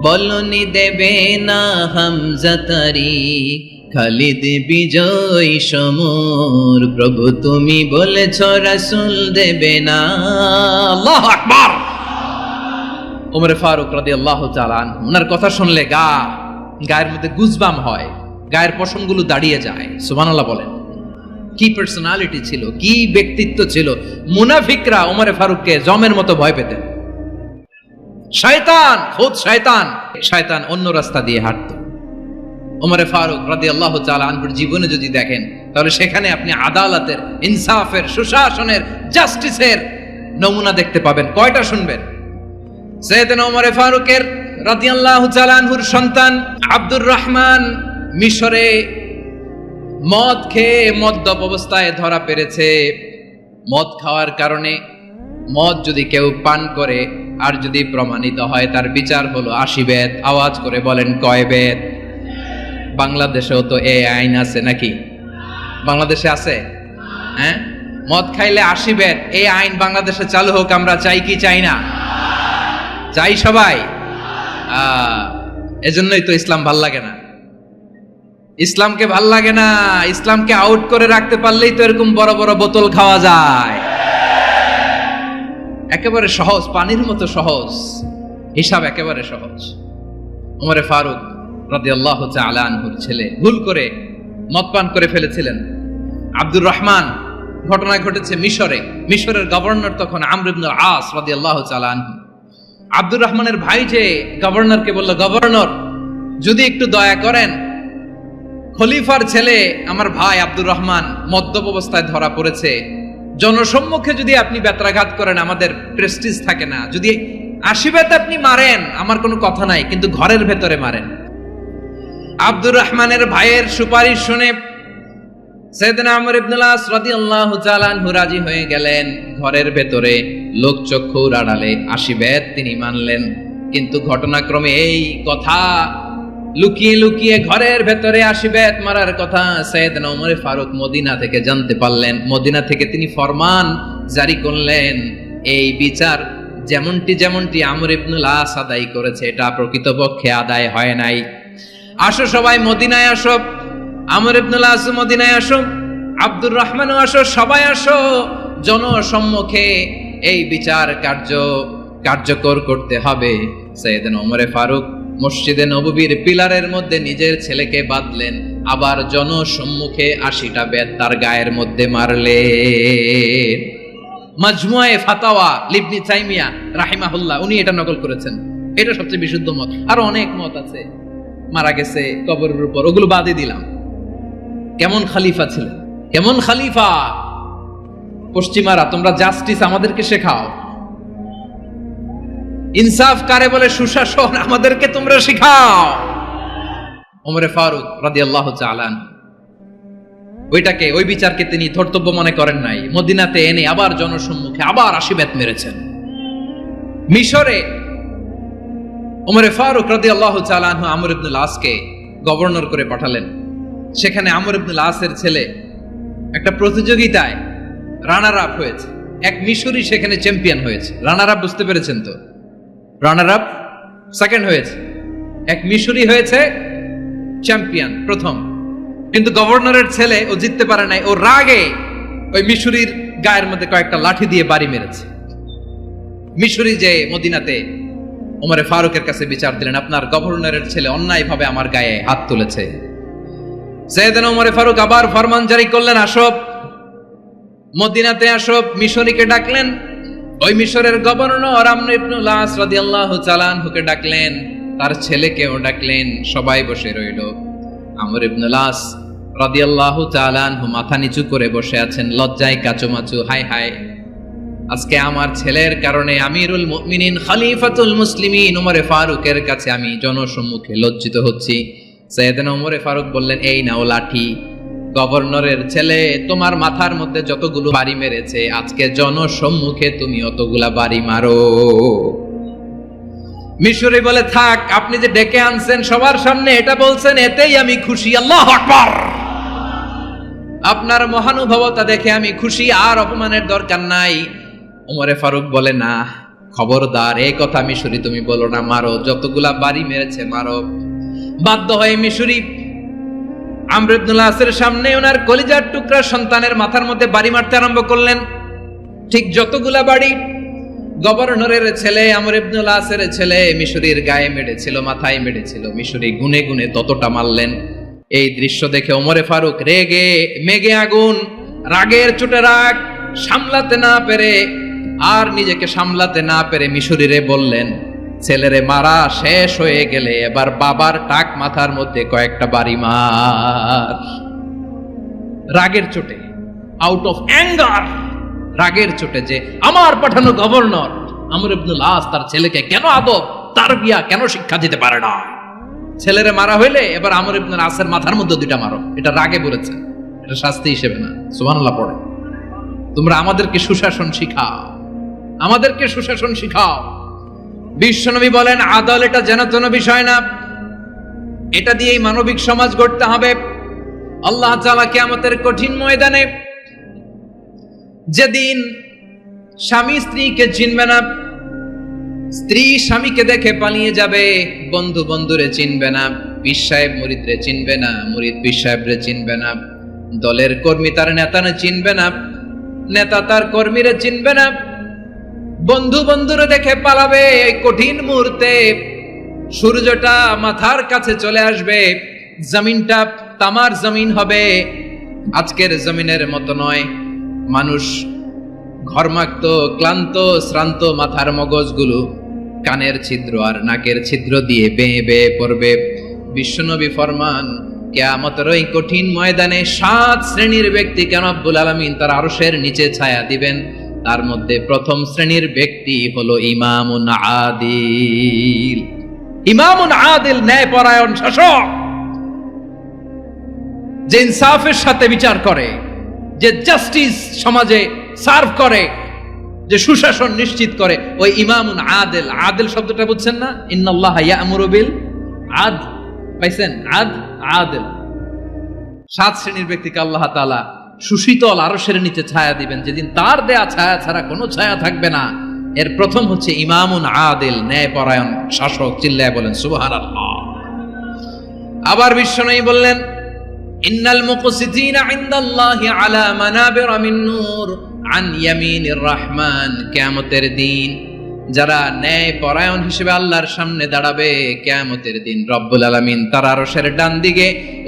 বলনি দেবে না হামজা তারিখ, খালিদ বিজয় সমর, প্রভু তুমি বলেছ রাসূল দেবে না। আল্লাহু আকবার। ওমর ফারুক রাদিয়াল্লাহু তাআলা আনহু, ওনার কথা শুনলে গায়ের মধ্যে গুজবাম হয়, গায়ের পশমগুলো দাঁড়িয়ে যায়। সুবহানাল্লাহ বলেন। কি পার্সোনালিটি ছিল, কি ব্যক্তিত্ব ছিল। মুনাফিকরা ওমর ফারুককে জমের মতো ভয় পেতেন। শয়তান, খুদ শয়তান অন্য রাস্তা দিয়ে হাঁটতো। ওমর ফারুক রাদিয়াল্লাহু তাআলা আনহুর জীবনে যদি দেখেন, তাহলে সেখানে আপনি আদালতের, ইনসাফের, সুশাসনের, জাস্টিসের নমুনা দেখতে পাবেন। কয়টা শুনবেন? সাইয়েদনা ওমর ফারুকের রাদিয়াল্লাহু তাআলা আনহুর সন্তান আব্দুর রহমান মিশরে মদ খেয়ে মদ্যপ অবস্থায় ধরা পড়েছে। মদ খাওয়ার কারণে, মদ যদি কেউ পান করে আর যদি প্রমাণিত হয়, তার বিচার হলো 80 বেত। আওয়াজ করে বলেন কয় বেত? বাংলাদেশেও তো এই আইন আছে নাকি? বাংলাদেশে আছে? হ্যাঁ, মদ খাইলে 80 বেত, এই আইন বাংলাদেশে চালু হোক। আমরা চাই কি চাই না? চাই সবাই। এজন্যই তো ইসলাম ভাল লাগে না। ইসলামকে ভাল লাগে না। ইসলামকে আউট করে রাখতে পারলেই তো এরকম বড় বড় বোতল খাওয়া যায়। একেবারে সহজ, পানির মতো সহজ হিসাব, একেবারে সহজ। ওমর ফারুক রাদিয়াল্লাহু তাআলা আনহুর ছেলে ভুল করে মদ পান করে ফেলেছিলেন। আব্দুর রহমান, ঘটনা ঘটেছে মিশরে। মিশরের গভর্নর তখন আমর ইবনে আস রাদিয়াল্লাহু তাআলা আনহু। আব্দুর রহমানের ভাই যে গভর্নরকে বলল, গভর্নর যদি একটু দয়া করেন, খলিফার ছেলে আমার ভাই আব্দুর রহমান মদ্যপ অবস্থায় ধরা পড়েছে, জনসম্মুখে যদি আপনি বেত্রাঘাত করেন আমাদের প্রেস্টিজ থাকে না, যদি 80 বেত আপনি মারেন আমার কোনো কথা নাই, কিন্তু ঘরের ভেতরে মারেন। আব্দুর রহমানের ভাইয়ের সুপারিশ শুনে সাইয়েদনা আমর ইবনে আস রাদিয়াল্লাহু তাআলা আনহু রাজি হয়ে গেলেন। ঘরের ভেতরে লোকচক্ষুর আড়ালে 80 বেত তিনি মানলেন। কিন্তু ঘটনাক্রমে এই কথা লুকিয়ে লুকিয়ে ঘরের ভেতরে 80 বেত মারার কথা সাইয়েদনা ওমর ফারুক মদিনা থেকে জানতে পারলেন। মদিনা থেকে তিনি ফরমান জারি করলেন, এই বিচার যেমনটি আমর ইবনে আস আদায় করেছে, এটা প্রকৃতপক্ষে আদায় হয় নাই। আসো সবাই মদিনায় আসো, আমর ইবনে আস মদিনায় আসো, আব্দুর রহমানও আসো, সবাই আসো, জনসম্মুখে এই বিচার কার্যকর করতে হবে। সাইয়েদনা ওমর ফারুক মসজিদে নববীর পিলারের মধ্যে নিজের ছেলেকে বাঁধলেন, আবার জনসম্মুখে 80টা বেত তার গায়ের মধ্যে মারলেন। মাজমুয়ে ফাতাওয়া ইবনে তাইমিয়া রাহিমাহুল্লাহ উনি এটা নকল করেছেন। এটা সবচেয়ে বিশুদ্ধ মত। আরো অনেক মত আছে, মারা গেছে কবরের উপর, ওগুলো বাদে দিলাম। কেমন খলিফা ছিলেন, কেমন খলিফা! পশ্চিমারা তোমরা জাস্টিস আমাদেরকে শেখাও, ইনসাফ কারে বলে, সুশাসন আমাদেরকে তোমরা শেখাও। ওমর ফারুক রাদিয়াল্লাহু তাআলা ওই বিচারকে তিনি ধর্তব্য মনে করেন নাই। মদিনাতে এনে আবার জনসম্মুখে আবার 80 বেত মেরেছেন। মিশরে ওমর ফারুক রাদিয়াল্লাহু তাআলা আনহু আমর ইবনে আসকে গভর্নর করে পাঠালেন। সেখানে আমর ইবনে আসের ছেলে একটা প্রতিযোগিতায় রানার আপ হয়েছে। এক মিশরি সেখানে চ্যাম্পিয়ন হয়েছে। রানার আপ বুঝতে পেরেছেন তো? রানার আপ সেকেন্ড হয়েছে, এক মিশরি হয়েছে চ্যাম্পিয়ন প্রথম। কিন্তু গভর্নরের ছেলে ও জিততে পারে নাই। ও রাগে ওই মিশরির গায়ের মধ্যে কয়েকটা লাঠি দিয়ে বাড়ি মেরেছে। মিশরি যে মদিনাতে ওমর ফারুকের কাছে বিচার দিলেন, আপনার গভর্নরের ছেলে অন্যায়ভাবে আমার গায়ে হাত তুলেছে। সাইয়েদনা ওমর ফারুক আবার ফরমান জারি করলেন, আসো মদিনাতে আসো। মিশরীকে ডাকলেন। ওই মিশরের গভর্নর আমর ইবনে আস রাদিয়াল্লাহু তাআলা আনহুকে ডাকলেন, তার ছেলেকেও ডাকলেন। সবাই বসে রইল। আমর ইবনে আস রাদিয়াল্লাহু তাআলা আনহু মাথা নিচু করে বসে আছেন, লজ্জায় কাচুমাচু। হায় হায়, আজকে আমার ছেলের কারণে আমিরুল মুমিনিন খলিফাতুল মুসলিমিন ওমর ফারুকের কাছে আমি জনসম্মুখে লজ্জিত হচ্ছি। সাইয়েদনা ওমর ফারুক বললেন, এই নাও লাঠি, গভর্নরের ছেলে তোমার মাথার মধ্যে যতগুলো বাড়ি মেরেছে, আজকে জনসম্মুখে তুমি অতগুলা বাড়ি মারো। মিশরি বলে, থাক, আপনি যে ডেকে আনছেন সবার সামনে এটা বলছেন, এতেই আমি খুশি। আল্লাহু আকবার! আপনার মহানুভবতা দেখে আমি খুশি, আর অপমানের দরকার নাই। ওমর ফারুক বলে, না, খবরদার এই কথা মিশরি তুমি বলো না, মারো, যতগুলা বাড়ি মেরেছে মারো। বাধ্য হয়ে মিশরি আমর ইবনুল আসের সামনে ওনার কলিজার টুকরা সন্তানের মাথার মধ্যে বাড়ি মারতে আরম্ভ করলেন। ঠিক যতগুলা বাড়ি গভর্নরের ছেলে আমর ইবনুল আসের ছেলে মিশরির গায়ে মেরেছিল, মাথায় মেরেছিল, মিশরি গুনে গুনে ততটা মারলেন। এই দৃশ্য দেখে ওমরে ফারুক রেগে মেগে আগুন, রাগের চোটে রাগ সামলাতে না পেরে আর নিজেকে সামলাতে না পেরে মিশরিরে বললেন, ছেলেরে মারা শেষ হয়ে গেলে এবার বাবার টাক মাথার মধ্যে কয়েকটা বাড়ি মার। রাগের চোটে, আউট অফ অ্যাঙ্গার, রাগের চোটে যে আমার পাঠানো গভর্নর আমর ইবনুল আস তার ছেলেকে কেন আদব তারবিয়া কেন শিক্ষা দিতে পারে না, ছেলেরে মারা হইলে এবার আমর ইবনুল আসের মাথার মধ্যে দুইটা মারো। এটা রাগে বলেছেন, এটা শাস্তি হিসেবে না। সুবহানাল্লাহ পড়ে। তোমরা আমাদেরকে সুশাসন শিখাও, আমাদেরকে সুশাসন শিখাও। বিশ্বনবী বলেন আদল এটা যেন তেন বিষয় না, এটা দিয়েই মানবিক সমাজ গড়তে হবে। আল্লাহ তাআলা কিয়ামতের কঠিন ময়দানে যেদিন স্বামী স্ত্রীকে চিনবে না, স্ত্রী স্বামীকে দেখে পালিয়ে যাবে, বন্ধু বন্ধুরে চিনবে না, পীর সাহেব মুরিদরে চিনবে না, মুরিদ পীর সাহেবরে চিনবে না, দলের কর্মী তার নেতারে চিনবে না, নেতা তার কর্মীরে চিনবে না, বন্ধু বন্ধুরে দেখে পালাবে। এই কঠিন মুহূর্তে সূর্যটা মাথার কাছে চলে আসবে, জমিনটা তামার জমিন হবে, আজকের জমিনের মতো নয়। মানুষ ঘর্মাক্ত ক্লান্ত শ্রান্ত মাথার মগজগুলো কানের ছিদ্র আর নাকের ছিদ্র দিয়ে বেয়ে বেয়ে পড়বে। বিশ্বনবী ফরমান কিয়ামতের ওই কঠিন ময়দানে 7 শ্রেণীর ব্যক্তিকে রব্বুল আলামিন তার আরশের নিচে ছায়া দিবেন। তার মধ্যে প্রথম শ্রেণীর ব্যক্তি হলো ইমামুন আদিল। ইমামুন আদিল, ন্যায়পরায়ণ শাসক, যে ইনসাফের সাথে বিচার করে, যে জাস্টিস সমাজে সার্ভ করে, যে সুশাসন নিশ্চিত করে, ওই ইমামুন আদিল। আদিল শব্দটা বুঝছেন না? ইন্নাল্লাহা ইয়া'মুরু বিল আদল, পাইছেন? আদিল। 7 শ্রেণীর ব্যক্তিকে আল্লাহ তাআলা সুশীতল আরশের নিচে ছায়া দিবেন, যেদিন তার দেয়া ছায়া ছাড়া কোনো ছায়া থাকবে না। এর প্রথম হচ্ছে ইমামুন আদিল, ন্যায়পরায়ণ শাসক। চিল্লায় বলেন সুবহানাল্লাহ। আবার বিশ্বনবী বললেন ইন্নাল মুকসিতিনা ইনদাল্লাহি আলা মানাবিরা মিন নূর আন ইয়ামিনির রহমান। কিয়ামতের দিন যারা ন্যায়পরায়ণ হিসেবে আল্লাহর সামনে দাঁড়াবে, কিয়ামতের দিন রব্বুল আলামিন তার আরশের ডান দিকে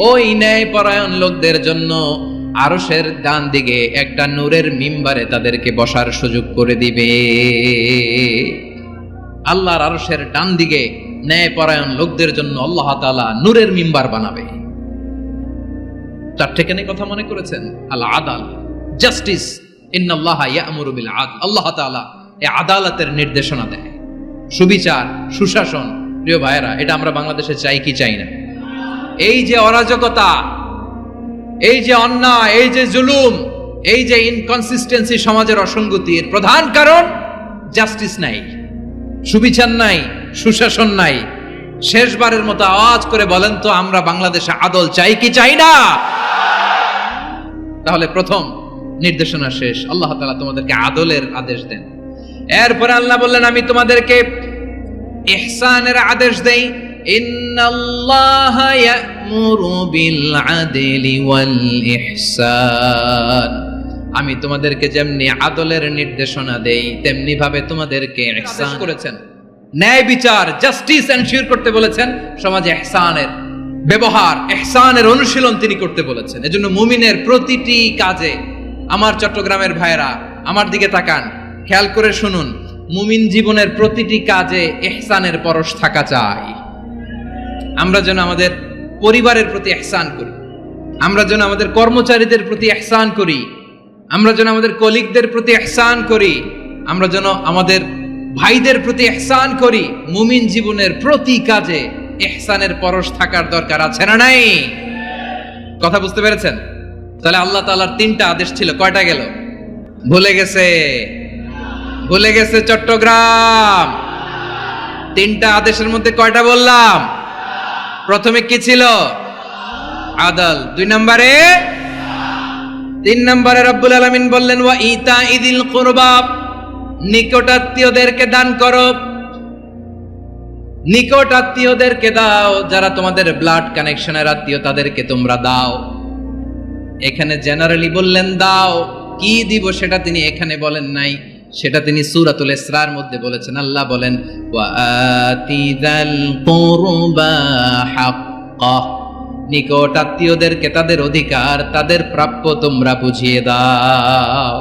ওই ন্যায়পরায়ণ লোকদের জন্য আরশের ডান দিকে একটা নূরের মিম্বারে তাদেরকে বসার সুযোগ করে দিবে। আল্লাহর আরশের ডান দিকে ন্যায়পরায়ণ লোকদের জন্য আল্লাহ তাআলা নূরের মিম্বার বানাবে। 4 ঠিকানে কথা মনে করেছেন? আল আদাল, জাস্টিস। ইন্নাল্লাহা ইয়া'মুরু বিল আদল। আল্লাহ তাআলা এই আদালতের নির্দেশনা দেয়, সুবিচার, সুশাসন। প্রিয় ভাইয়েরা, এটা আমরা বাংলাদেশে চাই কি চাই না? এই যে অরাজকতা, এই যে অন্যায়, এই যে জুলুম, এই যে ইনকনসিস্টেন্সি সমাজের অসঙ্গতির প্রধান কারণ জাস্টিস নাই, সুবিচার নাই, সুশাসন নাই। শেষবারের মতো আওয়াজ করে বলেন তো, আমরা বাংলাদেশে আদল চাই কি চাই না? তাহলে প্রথম নির্দেশনা শেষ, আল্লাহ তাআলা তোমাদেরকে আদলের আদেশ দেন। এরপরে আল্লাহ বললেন আমি তোমাদেরকে ইহসানের আদেশ দেই। ইন্নাল্লাহা ইয়া'মুরু বিল আদলি ওয়াল ইহসান। আমি তোমাদেরকে যেমনি আদলের নির্দেশনা দেই, তেমনি ভাবে তোমাদেরকে ইহসান করেছেন, ন্যায় বিচার, জাস্টিস এনশিওর করতে বলেছেন। সমাজে ইহসানের ব্যবহার, ইহসানের অনুশীলন তিনি করতে বলেছেন। এজন্য মুমিনের প্রতিটি কাজে, আমার চট্টগ্রামের ভাইরা আমার দিকে তাকান, খেয়াল করে শুনুন, মুমিন জীবনের প্রতিটি কাজে ইহসানের পরশ থাকা চাই। আমরা যেন আমাদের পরিবারের প্রতি ইহসান করি, আমরা যেন আমাদের কর্মচারীদের প্রতি ইহসান করি, আমরা যেন আমাদের কলিগদের প্রতি ইহসান করি, আমরা যেন আমাদের ভাইদের প্রতি ইহসান করি। মুমিন জীবনের প্রতি কাজে ইহসানের পরশ থাকার দরকার আছে না নাই? কথা বুঝতে পেরেছেন? তাহলে আল্লাহ তাআলার 3টা আদেশ ছিল, কয়টা গেল? ভুলে গেছে? ভুলে গেছে চট্টগ্রাম? 3টা আদেশের মধ্যে কয়টা বললাম? প্রথমে কি ছিল? আদল। 2 নম্বরে, 3 নম্বরে রব্বুল আলামিন বললেন ওয়া ইতাইযিল কুরবা, নিকটাত্মীয়দেরকে দান করো, নিকট আত্মীয়দেরকে দাও, যারা তোমাদের ব্লাড কানেকশনের আত্মীয় তাদেরকে তোমরা দাও। এখানে জেনারেলি বললেন দাও, কি দিব সেটা তিনি এখানে বলেন নাই, সেটা তিনি সূরাতুল ইসরার মধ্যে বলেছেন। আল্লাহ বলেন ওয়াতিযাল কুরবা হাক্কা, নিকট আত্মীয়দেরকে তাদের অধিকার, তাদের প্রাপ্য তোমরা বুঝিয়ে দাও।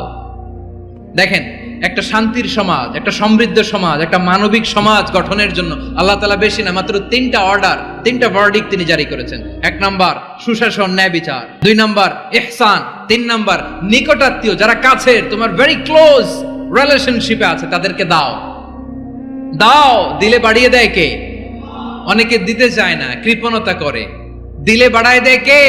দেখেন, একটা শান্তির সমাজ, একটা সমৃদ্ধ সমাজ, একটা মানবিক সমাজ গঠনের জন্য আল্লাহ তাআলা বেশি না, মাত্র 3টা অর্ডার, 3টা ভার্ডিক্ট তিনি জারি করেছেন। 1 নাম্বার সুশাসন, ন্যায় বিচার। 2 নাম্বার ইহসান। 3 নাম্বার নিকটাত্মীয়, যারা কাছের, তোমার ভেরি ক্লোজ রিলেশনশিপে আছে, তাদেরকে দাও। দাও, দিলে বাড়িয়ে দেয় কে? অনেকে দিতে চায় না, কৃপণতা করে। দিলে বাড়ায় দেয় কে?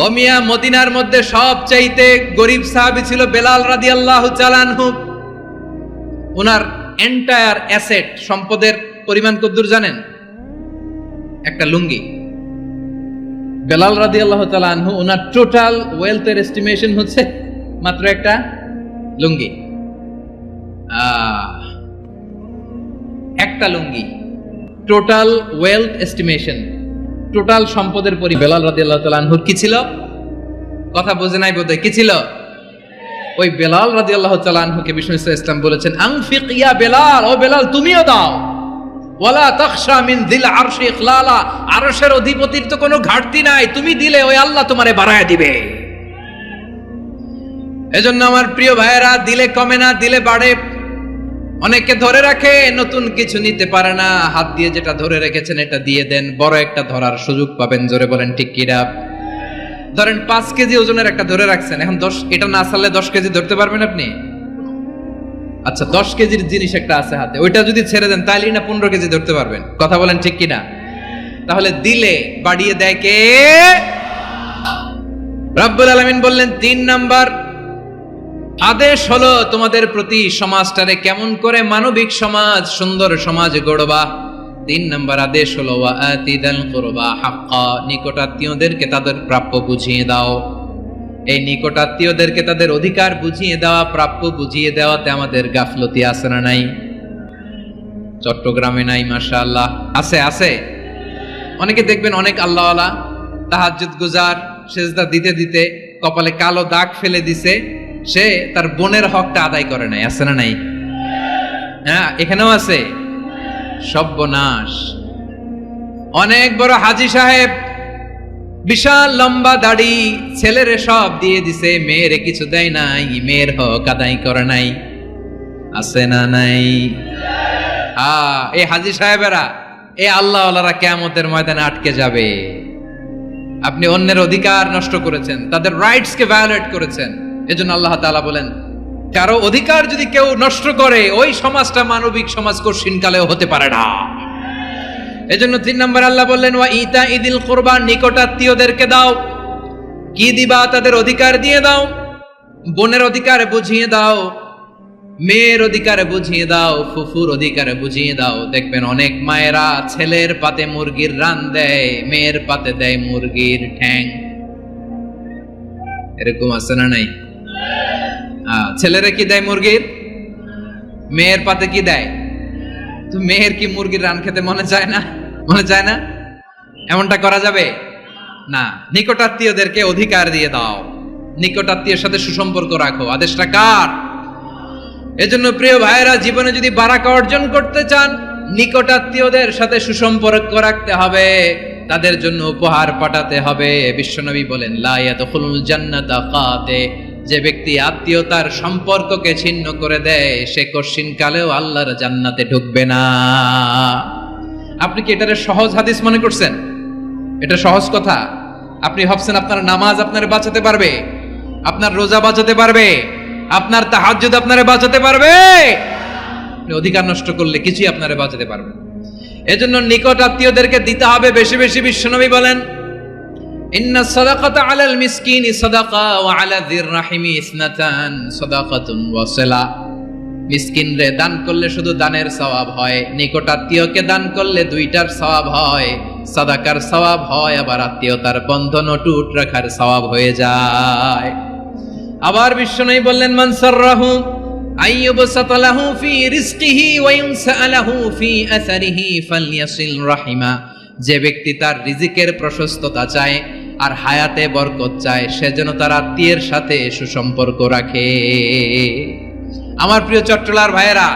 ও মিয়া, মদিনার মধ্যে সবচাইতে গরিব সাহাবী ছিল বেলাল রাদিয়াল্লাহু তাআলা আনহু। ওনার এন্টায়ার অ্যাসেট, সম্পদের পরিমাণ কতদূর জানেন? একটা লুঙ্গি। বেলাল রাদিয়াল্লাহু তাআলা আনহু, ওনার টোটাল ওয়েলথের এস্টিমেশন হচ্ছে মাত্র একটা লুঙ্গি। একটা লুঙ্গি, টোটাল ওয়েলথ এস্টিমেশন, টোটাল সম্পদের বেলাল রাদিয়াল্লাহু তাআলা আনহুর কি ছিল? কথা বোঝে নাই বোধহয়, কি ছিল? ওই বেলাল রাদিয়াল্লাহু তাআলা আনহুকে বিষ্ণু ইসলাম বলেছেন, আনফিক ইয়া বেলাল, ও বেলাল তুমিও দাও। ওয়ালা তাখশা মিন যিল আরশি ইখলালা, আরশের অধিপতির তো কোনো ঘাটতি নাই, তুমি দিলে ওই আল্লাহ তোমারে বাড়ায় দিবে। এজন্য আমার প্রিয় ভাইয়েরা, দিলে কমে না, দিলে বাড়ে। অনেকে ধরে রাখে, নতুন কিছু নিতে পারে না, হাত দিয়ে যেটা ধরে রেখেছেন এটা দিয়ে দেন, বড় একটা ধরার সুযোগ পাবেন। জোরে বলেন ঠিক কিনা? ধরেন 5 কেজি ওজনের একটা ধরে রাখছেন, এখন 10, এটা না ছাড়লে 10 কেজি ধরতে পারবেন আপনি? আচ্ছা, 10 কেজির জিনিস একটা আছে হাতে, ওইটা যদি ছেড়ে দেন তাহলেই না 15 কেজি ধরতে পারবেন। কথা বলেন ঠিক কিনা? তাহলে দিলে বাড়িয়ে দেয় কে? রব্বুল আলামিন বললেন 3 নাম্বার আদেশ হলো তোমাদের প্রতি সমাজটারে কেমন করে মানবিক সমাজ, সুন্দর সমাজ গড়বা। 3 নাম্বার আদেশ হলো ওয়াতিদাল কুরবা হাক্কা, নিকটাত্মীয়দেরকে তাদের প্রাপ্য বুঝিয়ে দাও। এই নিকটাত্মীয়দেরকে তাদের অধিকার বুঝিয়ে দেওয়া, প্রাপ্য বুঝিয়ে দেওয়াতে আমাদের গাফলতি আছে না নাই? চট্টগ্রামে নাই? মাশাআল্লাহ আছে, আছে। অনেকে দেখবেন অনেক আল্লাহওয়ালা, তাহাজ্জুদ গুজার, সেজদা দিতে দিতে কপালে কালো দাগ ফেলে দিছে, সে তার বোনের হকটা আদায় করে নাই। আছে না নাই? হ্যাঁ, এখানেও আছে। সর্বনাশ। অনেক বড় হাজী সাহেব, বিশাল লম্বা দাড়ি, ছেলেরে সব দিয়ে দিছে, মেয়েরে কিছু দেয় নাই, মেয়ের হক আদায় করে নাই। আছে না নাই? এই হাজী সাহেবেরা, এই আল্লাহওয়ালারা কিয়ামতের ময়দানে আটকে যাবে। আপনি অন্যের অধিকার নষ্ট করেছেন, তাদের রাইটস কে ভায়োলেট করেছেন। এজন্য আল্লাহ তাআলা বলেন, কারো অধিকার যদি কেউ নষ্ট করে, ওই সমাজটা মানবিক সমাজ কঠিনকালেও হতে পারে না। এজন্য 3 নম্বর আল্লাহ বললেন ওয়া ইতা ইদিল কুরবা, নিকটাত্মীয়দেরকে দাও। কি দিবা? তাদের অধিকার দিয়ে দাও। বোনের অধিকার বুঝিয়ে দাও, মেয়ের অধিকার বুঝিয়ে দাও, ফুফুর অধিকার বুঝিয়ে দাও। দেখবেন অনেক মায়েরা ছেলের পাতে মুরগির রান দেয়, মেয়ের পাতে দেয় মুরগির ঠ্যাং। এরকম আছে না নাই? ছেলেরা কি দেয়? মুরগির। মেয়ের পাতে কি দেয়? তো মেয়ের কি মুরগির রান খেতে মনে চায় না? মনে চায় না? এমনটা করা যাবে না। নিকটাত্মীয়দেরকে অধিকার দিয়ে দাও, নিকটাত্মীয়ের সাথে সুসম্পর্ক রাখো। আদেশটা কার? এজন্য প্রিয় ভাইয়েরা, জীবনে যদি বারাকা অর্জন করতে চান, নিকটাত্মীয়দের সাথে সুসম্পর্ক রাখতে হবে, তাদের জন্য উপহার পাঠাতে হবে। বিশ্বনবী বলেন লা ইয়াদখুলুল জান্নাতা কাতে, যে ব্যক্তি আত্মীয়তার সম্পর্ককে ছিন্ন করে দেয়, সে কঠিনকালেও আল্লাহর জান্নাতে ঢুকবে না। আপনি কি এটারে সহজ হাদিস মনে করছেন? এটা সহজ কথা? আপনি ভাবছেন আপনার নামাজ আপনারে বাঁচাতে পারবে, আপনার রোজা বাঁচাতে পারবে, আপনার তাহাজ্জুদ আপনারে বাঁচাতে পারবে? আপনি অধিকার নষ্ট করলে কিছুই আপনারে বাঁচাতে পারবে। এজন্য নিকট আত্মীয়দেরকে দিতে হবে বেশি বেশি। বিশ্বনবী বলেন ইন্না সাদাকাতা আলাল মিসকিনি সাদাকা ওয়া আলা যির রাহিমি ইসনাতান সাদাকাতুন ওয়া সিলা। মিসকিনরে দান করলে শুধু দানের সওয়াব হয়, নিকট আত্মীয়কে দান করলে 2টার সওয়াব হয়, সাদাকার সওয়াব হয়, আবার আত্মীয়তার বন্ধন অটুট রাখার সওয়াব হয়ে যায়। আবার বিশ্বনবী বললেন মান সাররাহু আইয়ুবসাতা লাহু ফি রিজকিহি ওয়া ইউনসা লাহু ফি আসারিহি ফালইয়াসিল রাহিমা। যে ব্যক্তি তার রিজিকের প্রশস্ততা চায় আর হায়াতে বরকত চায়, সে যেন তার আত্মীয়ের সাথে সুসম্পর্ক রাখে। আমার প্রিয় চট্টলার ভাইয়েরা,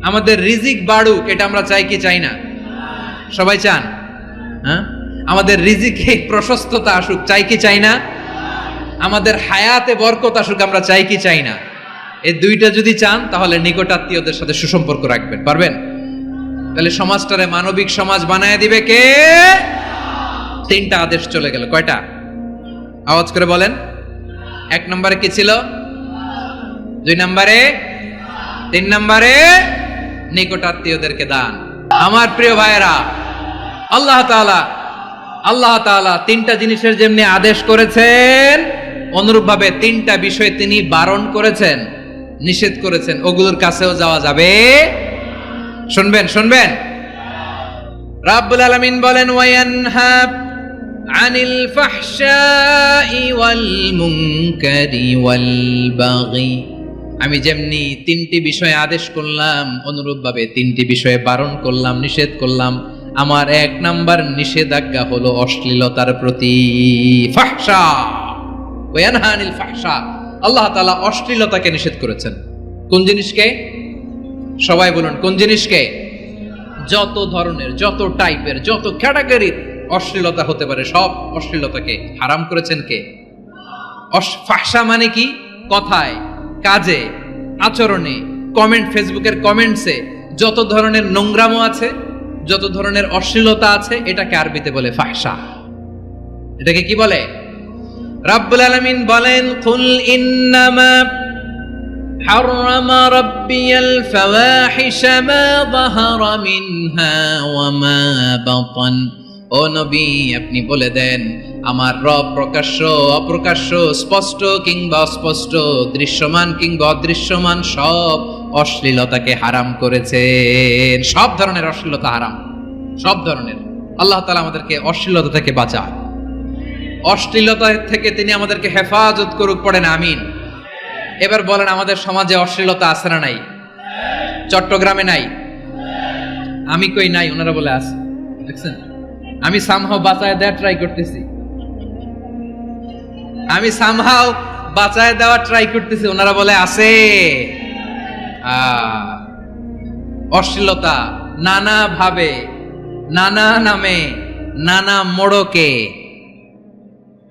আমাদের রিজিক বাড়ুক, এটা আমরা চাই কি চাই না? সবাই চান? হ্যাঁ, আমাদের রিজিকে প্রশস্ততা আসুক, চাই কি চাই না? আমাদের হায়াতে বরকত আসুক, আমরা চাই কি চাই না? এই দুইটা যদি চান, তাহলে নিকটাত্মীয়দের সাথে সুসম্পর্ক রাখবেন, পারবেন? তাহলে সমাজটারে মানবিক সমাজ বানায় দিবে কে? তিনটা আদেশ চলে গেল। কয়টা? আওয়াজ করে বলেন। 1 নম্বরে কি ছিল? 2 নম্বরে, 3 নম্বরে নিকটাত্মীয়দেরকে দান। আমার প্রিয় ভাইয়েরা, আল্লাহ তাআলা তিনটা জিনিসের যেমনি আদেশ করেছেন, অনুরূপভাবে তিনটা বিষয় তিনি বারণ করেছেন, নিষেধ করেছেন। ওগুলোর কাছেও যাওয়া যাবে। শুনবেন। রাব্বুল আলামিন বলেন, ওয়ায়ানহা আনিল ফাহশাই ওয়াল মুনকারি ওয়াল বাগি। আমি যেমনি তিনটি বিষয়ে আদেশ করলাম, অনুরূপভাবে তিনটি বিষয়ে বারণ করলাম, নিষেধ করলাম। আমার 1 নাম্বার নিষেধাজ্ঞা হলো অশ্লীলতার প্রতি। ফাহশা, ওয়ায়ানহা আনিল ফাহশা। আল্লাহ তাআলা অশ্লীলতাকে নিষেধ করেছেন। কোন জিনিসকে? সবাই বলুন, কোন জিনিসকে? যত ধরনের, যত টাইপের, যত ক্যাটাগরির অশ্লীলতা হতে পারে, সব অশ্লীলতাকে হারাম করেছেন কে? ফাহশা মানে কি? কথায়, কাজে, আচরণে, কমেন্ট, ফেসবুকের কমেন্টসে যত ধরনের নোংরামো আছে, যত ধরনের অশ্লীলতা আছে, এটাকে আরবিতে বলে ফাহশা। এটাকে কি বলে? রাব্বুল আলামিন বলেন, কুল ইন্নামা হারামা রাব্বিয়াল ফাওয়াহিশা মা যাহারা মিনহা ওয়া মা বাতান। ও নবী, আপনি বলে দেন, আমার রব প্রকাশ্য, অপ্রকাশ্য, স্পষ্ট কিংবা অস্পষ্ট, দৃশ্যমান কিংবা অদৃশ্যমান সব অশ্লীলতাকে হারাম করেছেন। সব ধরনের অশ্লীলতা হারাম, সব ধরনের। আল্লাহ তাআলা আমাদেরকে অশ্লীলতা থেকে বাঁচায়, অশ্লীলতা থেকে তিনি আমাদেরকে হেফাজত করুক। পড়েন আমিন। এবার বলেন, আমাদের সমাজে অশ্লীলতা আছে না নাই? চট্টগ্রামে নাই? আমি কই নাই, ওনারা বলে আছে। দেখছেন, আমি সামহাও বাঁচায় দেওয়া ট্রাই করতেছি, ওনারা বলে আছে। অশ্লীলতা নানা ভাবে, নানা নামে, নানা মোড়কে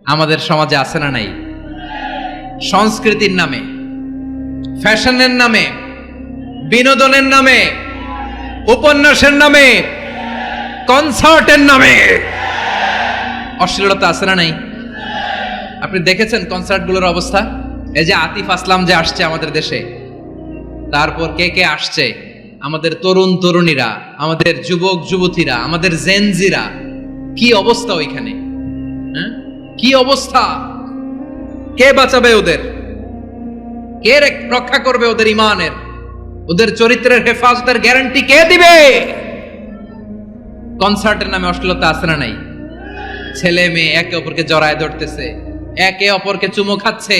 আমাদের সমাজে আছে না নাই? সংস্কৃতির নামে, ফ্যাশনের নামে, বিনোদনের নামে, উপন্যাসের নামে, কনসার্টের নামে অশ্লীলতা আছে না নাই? আপনি দেখেছেন কনসার্টগুলোর অবস্থা? এই যে আতিফ আসলাম যে আসছে আমাদের দেশে, তারপর কে আসছে? আমাদের তরুণ তরুণীরা, আমাদের যুবক যুবতীরা, আমাদের জেনজিরা। কি অবস্থা ওইখানে? কি অবস্থা? কে বাঁচাবে ওদের? কে রক্ষা করবে ওদের ইমানের, ওদের চরিত্রের হেফাজতের গ্যারান্টি কে দিবে? কনসার্টের নামে অশ্লীলতা আছে না নাই? ছেলে মেয়ে একে অপরকে জড়ায় ধরতেছে, একে অপরকে চুমো খাচ্ছে,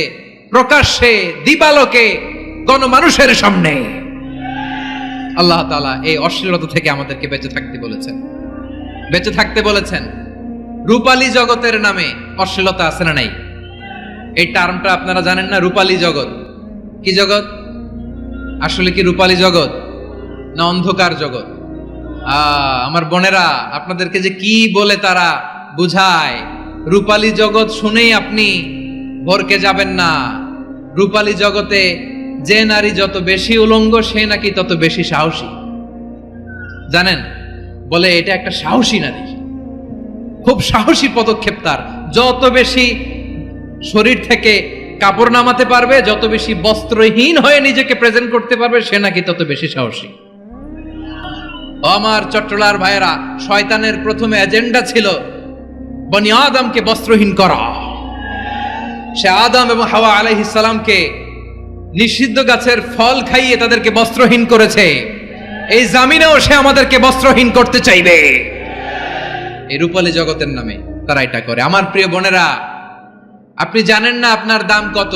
প্রকাশ্যে, দিবালোকে, গণমানুষের সামনে। আল্লাহ তাআলা এই অশ্লীলতা থেকে আমাদেরকে বেঁচে থাকতে বলেছেন। রূপালী জগতের নামে অশ্লীলতা আছে না নাই? এই টার্মটা আপনারা জানেন না? রূপালী জগৎ কি জগৎ? আসলে কি রূপালী জগৎ না অন্ধকার জগৎ? আমার বোনেরা, আপনাদেরকে যে কি বলে তারা বুঝায়, রূপালী জগৎ শুনেই আপনি ভরকে যাবেন না। রূপালী জগতে যে নারী যত বেশি উলঙ্গ, সে নাকি তত বেশি সাহসী। জানেন, বলে এটা একটা সাহসী নারী, খুব সাহসী পদক্ষেপ তার। যত বেশি শরীর থেকে কাপড় নামাতে পারবে, যত বেশি বস্ত্রহীন হয়ে নিজেকে প্রেজেন্ট করতে পারবে, সে নাকি তত বেশি সাহসী। আমার চট্টলার ভাইয়েরা, শয়তানের প্রথমে এজেন্ডা ছিল বনি আদমকে বস্ত্রহীন করা। সে আদম এবং হাওয়া আলাইহিস সালামকে নিষিদ্ধ গাছের ফল খাইয়ে তাদেরকে বস্ত্রহীন করেছে। এই জামিনেও সে আমাদেরকে বস্ত্রহীন করতে চাইবে। এই রূপালী জগতের নামে তারা এটা করে। আমার প্রিয় বোনেরা, আপনি জানেন না আপনার দাম কত?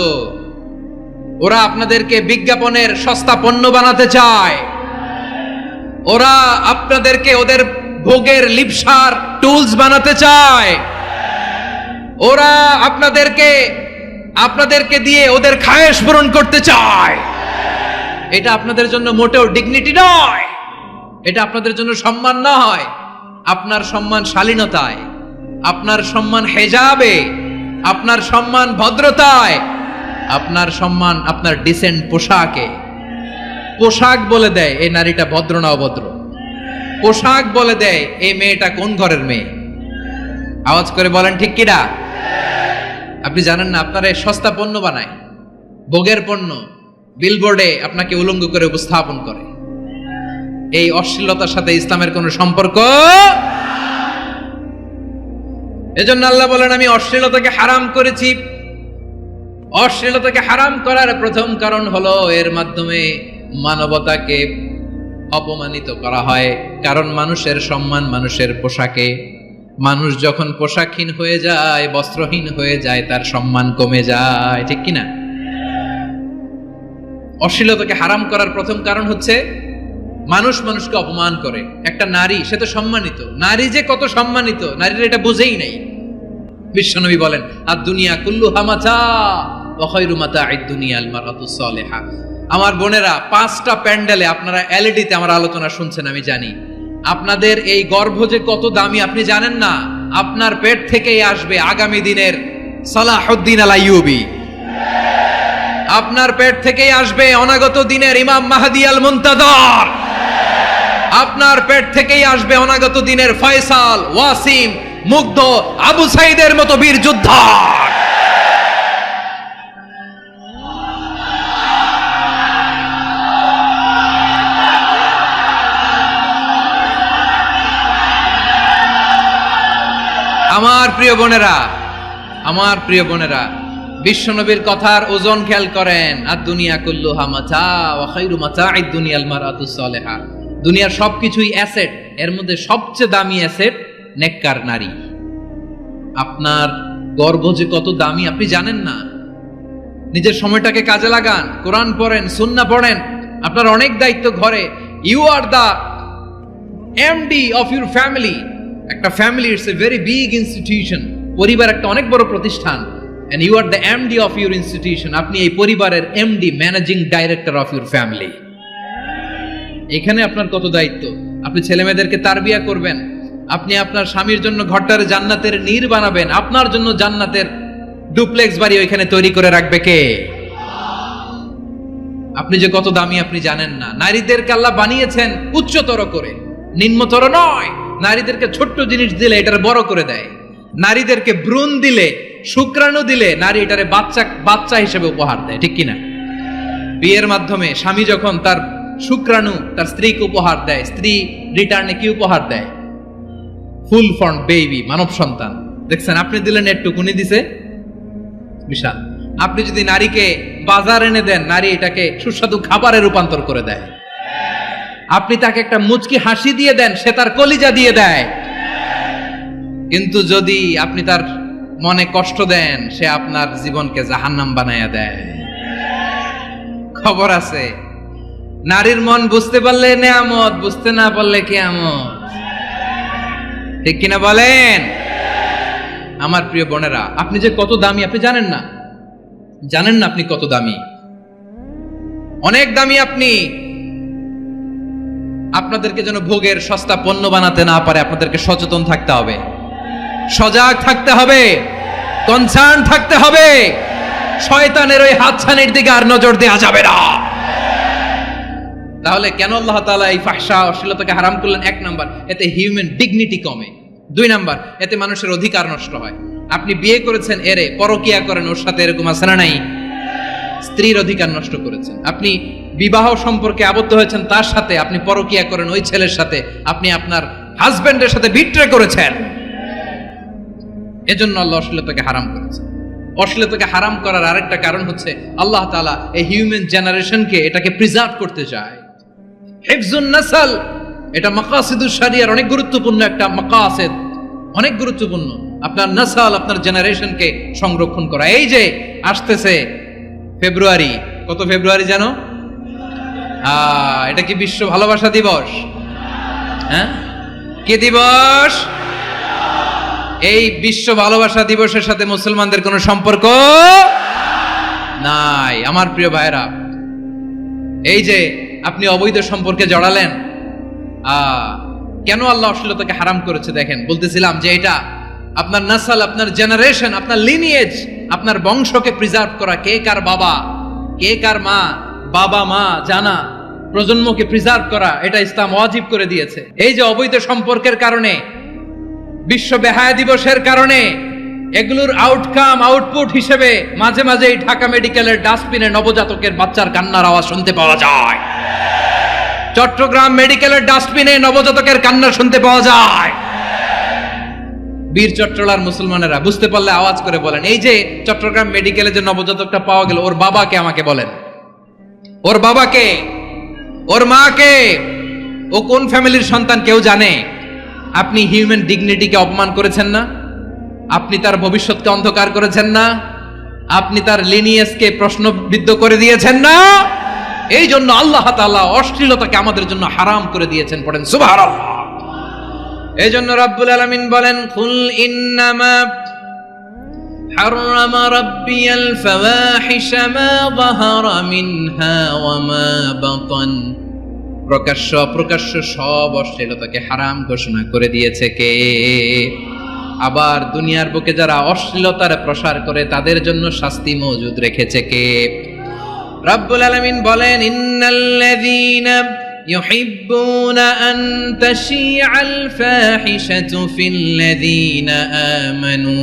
ওরা আপনাদেরকে বিজ্ঞাপনের সস্তা পণ্য বানাতে চায়, ওরা আপনাদেরকে ওদের ভোগের লিপসার টুলস বানাতে চায়, ওরা আপনাদেরকে দিয়ে ওদের খায়েশ পূরণ করতে চায়। এটা আপনাদের জন্য মোটেও ডিগনিটি নয়, এটা আপনাদের জন্য সম্মান নয়। আপনার সম্মান শালীনতায়, আপনার সম্মান হেজাবে, আপনার সম্মান ভদ্রতায়, আপনার সম্মান আপনার ডিসেন্ট পোশাকে। পোশাক বলে দেয় এই নারীটা ভদ্র না অভদ্র, পোশাক বলে দেয় এই মেয়েটা কোন ঘরের মেয়ে। আওয়াজ করে বলেন ঠিক কিনা? আপনি জানেন না আপনারা সস্তা পণ্য বানায়, ভোগের পণ্য, বিলবোর্ডে আপনাকে উলঙ্গ করে উপস্থাপন করে। এই অশ্লীলতার সাথে ইসলামের কোনো সম্পর্ক। এজন্য আল্লাহ বলেন আমি অশ্লীলতাকে হারাম করেছি। অশ্লীলতাকে হারাম করার প্রথম কারণ হলো এর মাধ্যমে মানবতাকে অপমানিত করা হয়। কারণ মানুষের সম্মান মানুষের পোশাকে। মানুষ যখন পোশাকহীন হয়ে যায়, বস্ত্রহীন হয়ে যায়, তার সম্মান কমে যায়, ঠিক কিনা? অশ্লীলতাকে হারাম করার প্রথম কারণ হচ্ছে মানুষ মানুষকে অপমান করে। একটা নারী, সে তো সম্মানিত, নারী যে কত সম্মানিত নারীরা এটা বুঝেই নাই। বিশ্বনবী বলেন আদ-দুনিয়া কুল্লুহা মাতা ওয়া খায়রু মাতা'আদ দুনিয়া আল মারআতুস সালিহা। আমার বোনেরা, 5টা প্যান্ডেলে আপনারা এলইডিতে আমার আলোচনা শুনছেন, আমি জানি। আপনাদের এই গর্ভ যে কত দামি আপনি জানেন না। আপনার পেট থেকেই আসবে আগামী দিনের সালাহুদ্দিন আল আইয়ুবী, আপনার পেট থেকেই আসবে অনাগত দিনের ইমাম মাহদী আল মুনতাযর, আপনার পেট থেকেই আসবে অনাগত দিনের ফয়সাল, ওয়াসিম, মুগ্ধ, আবু সাইদের মতো বীর যোদ্ধা। আমার প্রিয় বোনেরা, আমার প্রিয় বোনেরা, বিশ্বনবীর কথার ওজন খেয়াল করেন। আদ-দুনিয়া কুল্লুহা মাতা ওয়া খায়রু মাতা'আদ দুনিয়া আল মারআতুস সালিহা। দুনিয়ার সবকিছুই অ্যাসেট, এর মধ্যে সবচেয়ে দামি অ্যাসেট নেককার নারী। আপনার গর্ভ যে কত দামি আপনি জানেন না। নিজের সময়টাকে কাজে লাগান, কোরআন পড়েন, সুন্নাহ পড়েন। আপনার অনেক দায়িত্ব ঘরে। You are the MD of your family. একটা family it's a very big institution. পরিবার একটা অনেক বড় প্রতিষ্ঠান। and you are the MD of your institution. আপনি এই পরিবারের MD, managing director of your family. এখানে আপনার কত দায়িত্ব। আপনি ছেলেমেয়েদেরকে তারবিয়া করবেন, আপনি আপনার স্বামীর জন্য ঘরটার জান্নাতের নীর বানাবেন, আপনার জন্য জান্নাতের ডুপ্লেক্স বাড়ি ওইখানে তৈরি করে রাখবে কে? আপনি যে কত দামি আপনি জানেন না। নারীদেরকে আল্লাহ বানিয়েছেন উচ্চতর করে, নিম্নতর নয়। নারীদেরকে ছোট্ট জিনিস দিলে এটার বড় করে দেয়। নারীদেরকে ভ্রূণ দিলে, শুক্রাণু দিলে নারী এটারে বাচ্চা হিসেবে উপহার দেয়, ঠিক কিনা? বিয়ের মাধ্যমে স্বামী যখন তার শুক্রাণু তার স্ত্রীকে উপহার দেয়, স্ত্রী রিটার্নে কি উপহার দেয়? ফুল ফর্ম বেবি, মানব সন্তান। দেখছেন, আপনি দিলেন একটুকুনি, দিছে বিশাল। আপনি যদি নারীকে বাজার এনে দেন, নারী এটাকে সুস্বাদু খাবারে রূপান্তর করে দেয়। আপনি তাকে একটা মুচকি হাসি দিয়ে দেন, সে তার কলিজা দিয়ে দেয়। কিন্তু যদি আপনি তার মনে কষ্ট দেন, সে আপনার জীবনকে জাহান্নাম বানায়া দেয়। খবর আছে, নারীর মন বুঝতে পারলে নেয়ামত, বুঝতে না পারলে কিয়ামত, ঠিক কিনা বলেন? আমার প্রিয় বোনেরা, আপনি যে কত দামি আপনি জানেন না। জানেন না আপনি কত দামি, অনেক দামি আপনি। আপনাদেরকে যেন ভোগের সস্তা পণ্য বানাতে না পারে, আপনাদেরকে সচেতন থাকতে হবে, সজাগ থাকতে হবে, কনসার্ন থাকতে হবে। শয়তানের ওই হাতছানির দিকে আর নজর দেওয়া যাবে না। তাহলে কেন আল্লাহ তাআলা এই ফাহশা, অশ্লীলতাকে হারাম করলেন? 1 নাম্বার, এতে হিউম্যান ডিগনিটি কমে। 2 নাম্বার, এতে মানুষের অধিকার নষ্ট হয়। আপনি বিয়ে করেছেন, এরে পরকিয়া করেন, ওর সাথে এরকম আছে না নাই? স্ত্রীর অধিকার নষ্ট করেছেন। আপনি বিবাহ সম্পর্কে আবদ্ধ হয়েছেন তার সাথে, আপনি পরকিয়া করেন ওই ছেলের সাথে, আপনি আপনার হাজবেন্ডের সাথে বিট্রে করেছেন। এজন্য আল্লাহ অশ্লীলতাকে হারাম করেছে। অশ্লীলতাকে হারাম করার আরেকটা কারণ হচ্ছে আল্লাহ তাআলা এই হিউম্যান জেনারেশনকে এটাকে প্রিজার্ভ করতে চায়। হিফজুন নাসল, এটা মাকাসিদুশ শরিয়ার অনেক গুরুত্বপূর্ণ একটা মাকাসিদ, অনেক গুরুত্বপূর্ণ। আপনার নাসল, আপনার জেনারেশনকে সংরক্ষণ করা। এই যে আসতেছে ফেব্রুয়ারি, কত ফেব্রুয়ারি জানো? এটা কি বিশ্ব ভালোবাসা দিবস? হ্যাঁ, কি দিবস? এই বিশ্ব ভালোবাসা দিবসের সাথে মুসলমানদের কোনো সম্পর্ক নাই। আমার প্রিয় ভাইরা, এই যে আপনি অবৈধ সম্পর্কে জড়ালেন, কেন আল্লাহ অশ্লীলতাকে হারাম করেছে দেখেন। বলতেছিলাম যে এটা আপনার নাসাল, আপনার জেনারেশন, আপনার লিনিয়েজ, আপনার বংশকে প্রিজার্ভ করা, কে কার বাবা, কে কার মা, বাবা মা জানা, প্রজন্মকে প্রিজার্ভ করা, এটা ইসলাম ওয়াজিব করে দিয়েছে। এই যে অবৈধ সম্পর্কের কারণে, বিশ্ব বেহায়া দিবসের কারণে, এগুলোর আউটকাম, আউটপুট হিসেবে মাঝে মাঝে এই ঢাকা মেডিকেলের ডাস্টবিনে নবজাতকের বাচ্চার কান্নার আওয়াজ শুনতে পাওয়া যায়। চট্টগ্রাম মেডিকেলের ডাস্টবিনে নবজাতকের কান্না শুনতে পাওয়া যায়। বীর চট্টলার মুসলমানেরা বুঝতে পারলে আওয়াজ করে বলেন, এই যে চট্টগ্রাম মেডিকেলে যে নবজাতকটা পাওয়া গেল, ওর বাবাকে আমাকে বলেন, ওর বাবাকে, ওর মাকে, ও কোন ফ্যামিলির সন্তান কেউ জানে? আপনি হিউম্যান ডিগনিটিকে অপমান করেছেন না? আপনি তার ভবিষ্যৎকে অন্ধকার করেছেন না? আপনি তার লিনিয়েজকে প্রশ্নবিদ্ধ করে দিয়েছেন না? এই জন্য আল্লাহ তাআলা অশ্লীলতাকে আমাদের জন্য হারাম করে দিয়েছেন। পড়েন সুবহানাল্লাহ। এই জন্য রাব্বুল আলামিন বলেন, কুল ইন্নামা হারামা রাব্বিয়াল ফাওয়াহিশা মা যাহারা মিনহা ওয়া মা বাতান। প্রকাশ্য অপ্রকাশ্য সব অশ্লীলতাকে হারাম ঘোষণা করে দিয়েছে কে? আবার দুনিয়ার বুকে যারা অশ্লীলতার প্রসার করে তাদের জন্য শাস্তি মজুদ রেখেছে কে? রাব্বুল আলামিন বলেন, ইন্নাল্লাযীনা ইউহিব্বুনা আন তাশিআল ফাহিশাতু ফিল্লাযীনা আমানু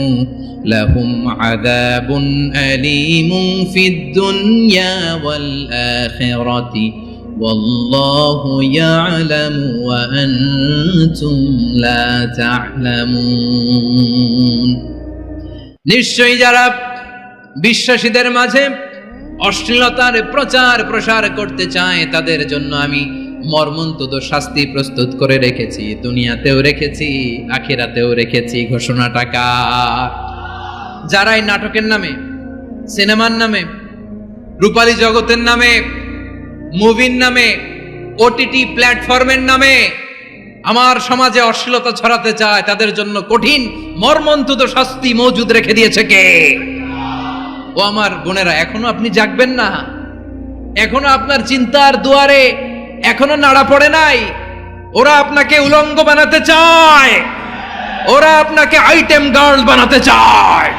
লাহুম আযাবুন আলীমুন ফিদ দুনিয়া ওয়াল আখিরাতি ওয়াল্লাহু ইয়ালামু ওয়া আনতুম লা তা'লামুন। নিশ্চয়ই যারা বিশ্বাসীদের মাঝে অশ্লীলতার প্রচার প্রসার করতে চায় তাদের জন্য আমি মর্মন্তুদ শাস্তি প্রস্তুত করে রেখেছি, দুনিয়াতেও রেখেছি, আখিরাতেও রেখেছি। ঘোষণাটা কার? যারাই নাটকের নামে, সিনেমার নামে, রূপালী জগতের নামে, মুভির নামে, ওটিটি প্ল্যাটফর্মের নামে আমার সমাজে অশ্লীলতা ছড়াতে চায় তাদের জন্য কঠিন মর্মন্তুদ শাস্তি মজুদ রেখে দিয়েছে কে? ও আমার বোনেরা, এখনো আপনি জাগবেন না? এখনো আপনার চিন্তার দুয়ারে এখনো নাড়া পড়ে নাই? ওরা আপনাকে উলঙ্গ বানাতে চায়, ওরা আপনাকে আইটেম গার্ল বানাতে চায়।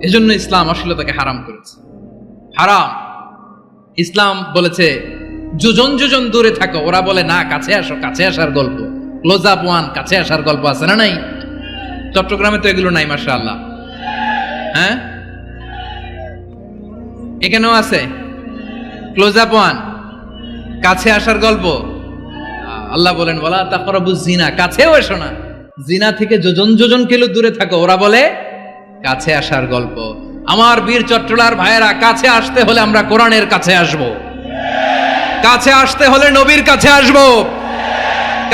এজন্য ইসলাম অশ্লীলতাকে হারাম করেছে। হারাম। ইসলাম বলেছে যোজন যোজন দূরে থাকো, ওরা বলে না কাছে আসো, কাছে আসার গল্প, ক্লোজ আপ ওয়ান, কাছে আসার গল্প আছে না নাই? চট্টগ্রামে তো এগুলো নাই মাশাআল্লাহ। হ্যাঁ, এখানেও আছে ক্লোজ আপ ওয়ান, কাছে আসার গল্প। আল্লাহ বলেন, ওয়ালা তাকরাবুজ জিনা, কাছেও এসো না, জিনা থেকে যোজন যোজন কিলো দূরে থাকো, ওরা বলে কাছে আসার গল্প। আমার বীর চট্টলার ভাইয়েরা, কাছে আসতে হলে আমরা কোরআনের কাছে আসব, কাছে আসতে হলে নবীর কাছে আসব,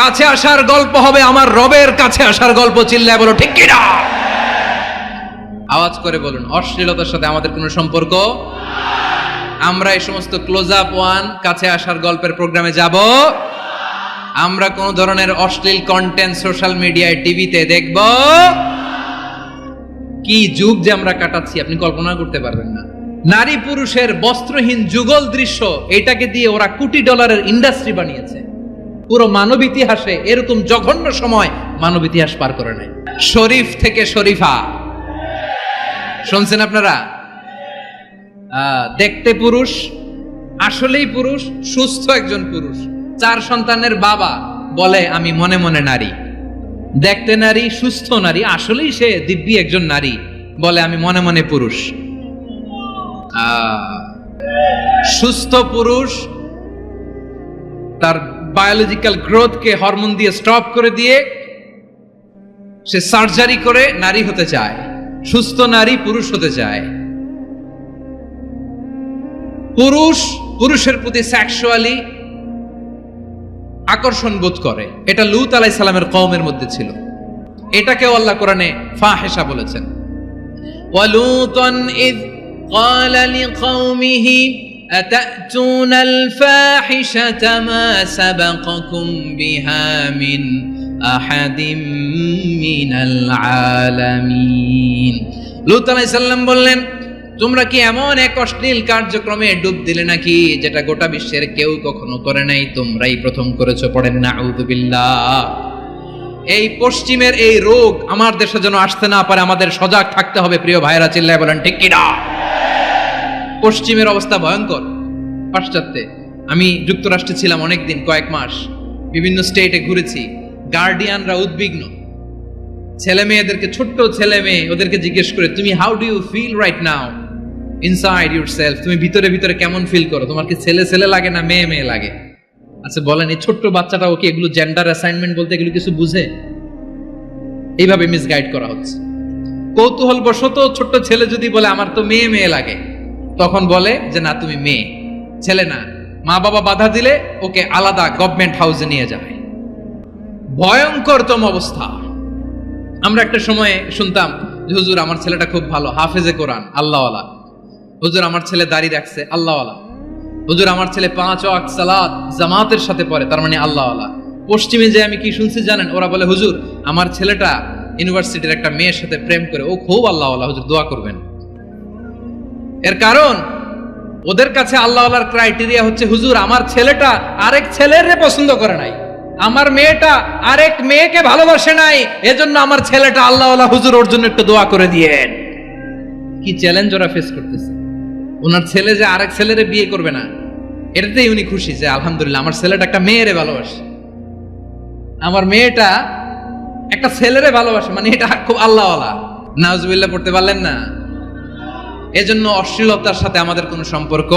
কাছে আসার গল্প হবে আমার রবের কাছে আসার গল্প। চিল্লায় বলো ঠিক কিনা? আওয়াজ করে বলুন, অশ্লীলতার সাথে আমাদের কোনো সম্পর্ক? আমরা এই সমস্ত ক্লোজ আপ ওয়ান, কাছে আসার গল্পের প্রোগ্রামে যাব? আমরা কোন ধরনের অশ্লীল কন্টেন্ট সোশ্যাল মিডিয়ায়, টিভিতে দেখব? কি যুগ যে আমরা কাটাচ্ছি আপনি কল্পনা করতে পারবেন না। নারী পুরুষের বস্ত্রহীন যুগল দৃশ্য, এটাকে দিয়ে ওরা কোটি ডলারের ইন্ডাস্ট্রি বানিয়েছে। পুরো মানব ইতিহাসে এরকম জঘন্য সময় মানব ইতিহাস পার করে নাই। শরীফ থেকে শরীফা শুনছেন আপনারা? দেখতে পুরুষ, আসলেই পুরুষ, সুস্থ একজন পুরুষ, 4 সন্তানের বাবা, বলে আমি মনে মনে নারী। দেখতে নারী, সুস্থ নারী, আসলেই সে দিব্যি একজন নারী, বলে আমি মনে মনে পুরুষ। সুস্থ পুরুষ তার বায়োলজিক্যাল গ্রোথকে হরমোন দিয়ে স্টপ করে দিয়ে সে সার্জারি করে নারী হতে চায়। সুস্থ নারী পুরুষ হতে চায়। পুরুষ পুরুষের প্রতি সেক্সুয়ালি আকর্ষণ বোধ করে। এটা লূত আলাইহিস সালামের কওমের মধ্যে ছিল। এটাকেও আল্লাহ কোরআনে ফাহিশা বলেছেন। ওয়ালুতান ইয قال لقومه أتأتون الفاحشة ما سبقكم بها من أحد من العالمين লূত আলাইহিস সালাম বললেন, তোমরা কি এমন এক অশ্লীল কার্যক্রমে ডুব দিলে নাকি যেটা গোটা বিশ্বের কেউ কখনো করে নাই, তোমরাই প্রথম করেছো? পড়েন নাউযুবিল্লাহ। এই পশ্চিমের এই রোগ আমার দেশে যেন আসতে না পারে, আমাদের সজাগ থাকতে হবে। প্রিয় ভাইরা, চিল্লায় বলেন ঠিক কিনা? পশ্চিমের অবস্থা ভয়ঙ্কর। পাশ্চাত্যে আমি যুক্তরাষ্ট্রে ছিলাম অনেকদিন, কয়েক মাস, বিভিন্ন স্টেটে ঘুরেছি। গার্ডিয়ানরা উদ্বিগ্ন, ছেলে মেয়েদেরকে, ছোট্ট ছেলে মেয়ে, ওদেরকে জিজ্ঞেস করে, তুমি how do you feel right now inside yourself? তুমি ভিতরে ভিতরে কেমন ফিল করো? তোমার কি ছেলে ছেলে লাগে না মেয়ে মেয়ে লাগে? আচ্ছা বলেন, এই ছোট্ট বাচ্চাটা ওকে এগুলো জেন্ডার অ্যাসাইনমেন্ট বলতে এগুলো কিছু বুঝে? এইভাবে মিসগাইড করা হচ্ছে। কৌতূহল বশত ছোট্ট ছেলে যদি বলে আমার তো মেয়ে মেয়ে লাগে, তখন বলে যে না তুমি মেয়ে, ছেলে না। মা বাবা বাধা দিলে ওকে আলাদা গভর্নমেন্ট হাউসে নিয়ে যায়। ভয়ঙ্করতম অবস্থা। আমরা একটা সময়ে শুনতাম যে হুজুর আমার ছেলেটা খুব ভালো, হাফেজে কোরআন, আল্লাহওয়ালা। হুজুর আমার ছেলে দাড়ি রাখছে, আল্লাহওয়ালা। হুজুর আমার ছেলে 5 ওয়াক্ত সালাত জামাতের সাথে পড়ে, তার মানে আল্লাহওয়ালা। পশ্চিমে যে আমি কি শুনছি জানেন? ওরা বলে হুজুর আমার ছেলেটা ইউনিভার্সিটির একটা মেয়ের সাথে প্রেম করে, ও খুব আল্লাহওয়ালা, হুজুর দোয়া করবেন। এর কারণ ওদের কাছে আল্লাহওয়ালার ক্রাইটেরিয়া হচ্ছে হুজুর আমার ছেলেটা আরেক ছেলের পছন্দ করে নাই, আমার মেয়েটা আরেক মেয়েকে ভালোবাসে নাই, এজন্য আমার ছেলেটা আল্লাহওয়ালা, হুজুর ওর জন্য একটু দোয়া করে দিয়েন। কি চ্যালেঞ্জ ওরা ফেস করতেছে। ওনার ছেলে যে আরেক ছেলেরে বিয়ে করবে না, এটাতেই উনি খুশি যে আলহামদুলিল্লাহ আমার ছেলেটা একটা মেয়েরে ভালোবাসে, আমার মেয়েটা একটা ছেলেরে ভালোবাসে, মানে এটা খুব আল্লাহওয়ালা। নাউজুবিল্লাহ পড়তে পারলেন না? এজন্য অশ্লীলতার সাথে আমাদের কোনো সম্পর্ক।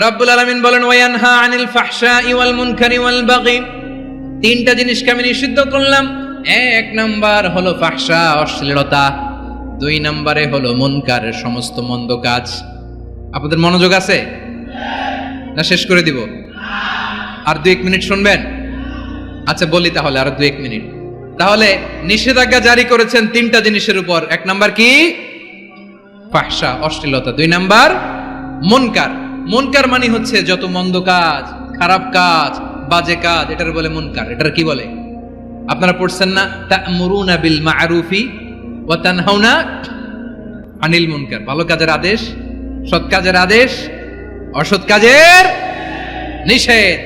রব্বুল আলামিন বলেন ওয়ায়ানহা আনিল ফাহশাই ওয়াল মুনকারি ওয়াল বাগি, তিনটা জিনিসকে আমি নিষিদ্ধ করলাম। এক নাম্বার হলো ফাহশা, অশ্লীলতা। 2 নম্বরে হলো মুনকারের সমস্ত মন্দ কাজ। আপনাদের মনোযোগ আছে না? শেষ করে দিব? আর 2-1 মিনিট শুনবেন? আচ্ছা বলি তাহলে, আর 2-1 মিনিট। তাহলে নিষেধাজ্ঞা জারি করেছেন 3টা জিনিসের উপর। 1 নাম্বার কি? ফাহশা, অশ্লীলতা। 2 নাম্বার মুনকার। মুনকার মানে হচ্ছে যত মন্দ কাজ, খারাপ কাজ, বাজে কাজ, এটার বলে মুনকার। এটার কি বলে? আপনারা পড়ছেন না তা'মুরুনা বিল মা'রুফি ওয়া তানহাউনা আনিল মুনকার। ভালো কাজের আদেশ, সৎ কাজের আদেশ, অসৎ কাজের নিষেধ।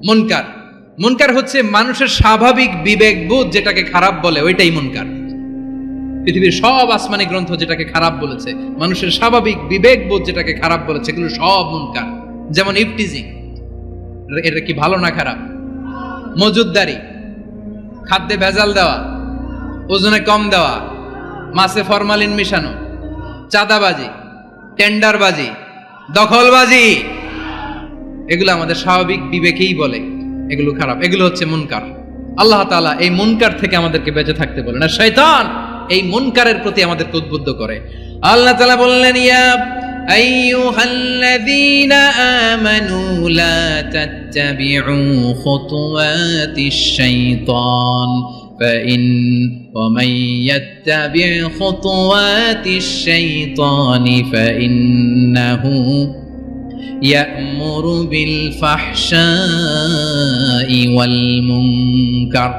মুনকার, মুনকার হচ্ছে মানুষের স্বাভাবিক বিবেকবোধ যেটাকে খারাপ বলে, ওইটাই মুনকার। পৃথিবীর সব আসমানি গ্রন্থ যেটাকে খারাপ বলেছে, মানুষের স্বাভাবিক বিবেকবোধ যেটাকে খারাপ বলেছে, এগুলো সব মুনকার। যেমন ইফটিজিং, এটা কি ভালো না খারাপ? মজুদদারি, খাদ্যে ভেজাল দেওয়া, ওজনে কম দেওয়া, মাছে ফরমালিন মিশানো, চাঁদাবাজি, টেন্ডারবাজি, দখলবাজি, এগুলো আমাদের স্বাভাবিক বিবেকেই বলে এগুলো খারাপ, এগুলো হচ্ছে মুনকার। আল্লাহ তাআলা এই মুনকার থেকে আমাদেরকে বেঁচে থাকতে বলেন, আর শয়তান এই মুনকারের প্রতি আমাদেরকে উদ্বুদ্ধ করে। আল্লাহ তাআলা বললেন ইয়া আইয়ুহাল্লাযীনা আমানু লা তাত্তাবিউ খুতুওয়াতিশ শাইতান ফাইন ওয়া মান ইয়াত্তাবি' খুতুওয়াতিশ শাইতানি ফাইন্নাহু ইয়া'মুরু বিল ফাহশাই ওয়াল মুনকার।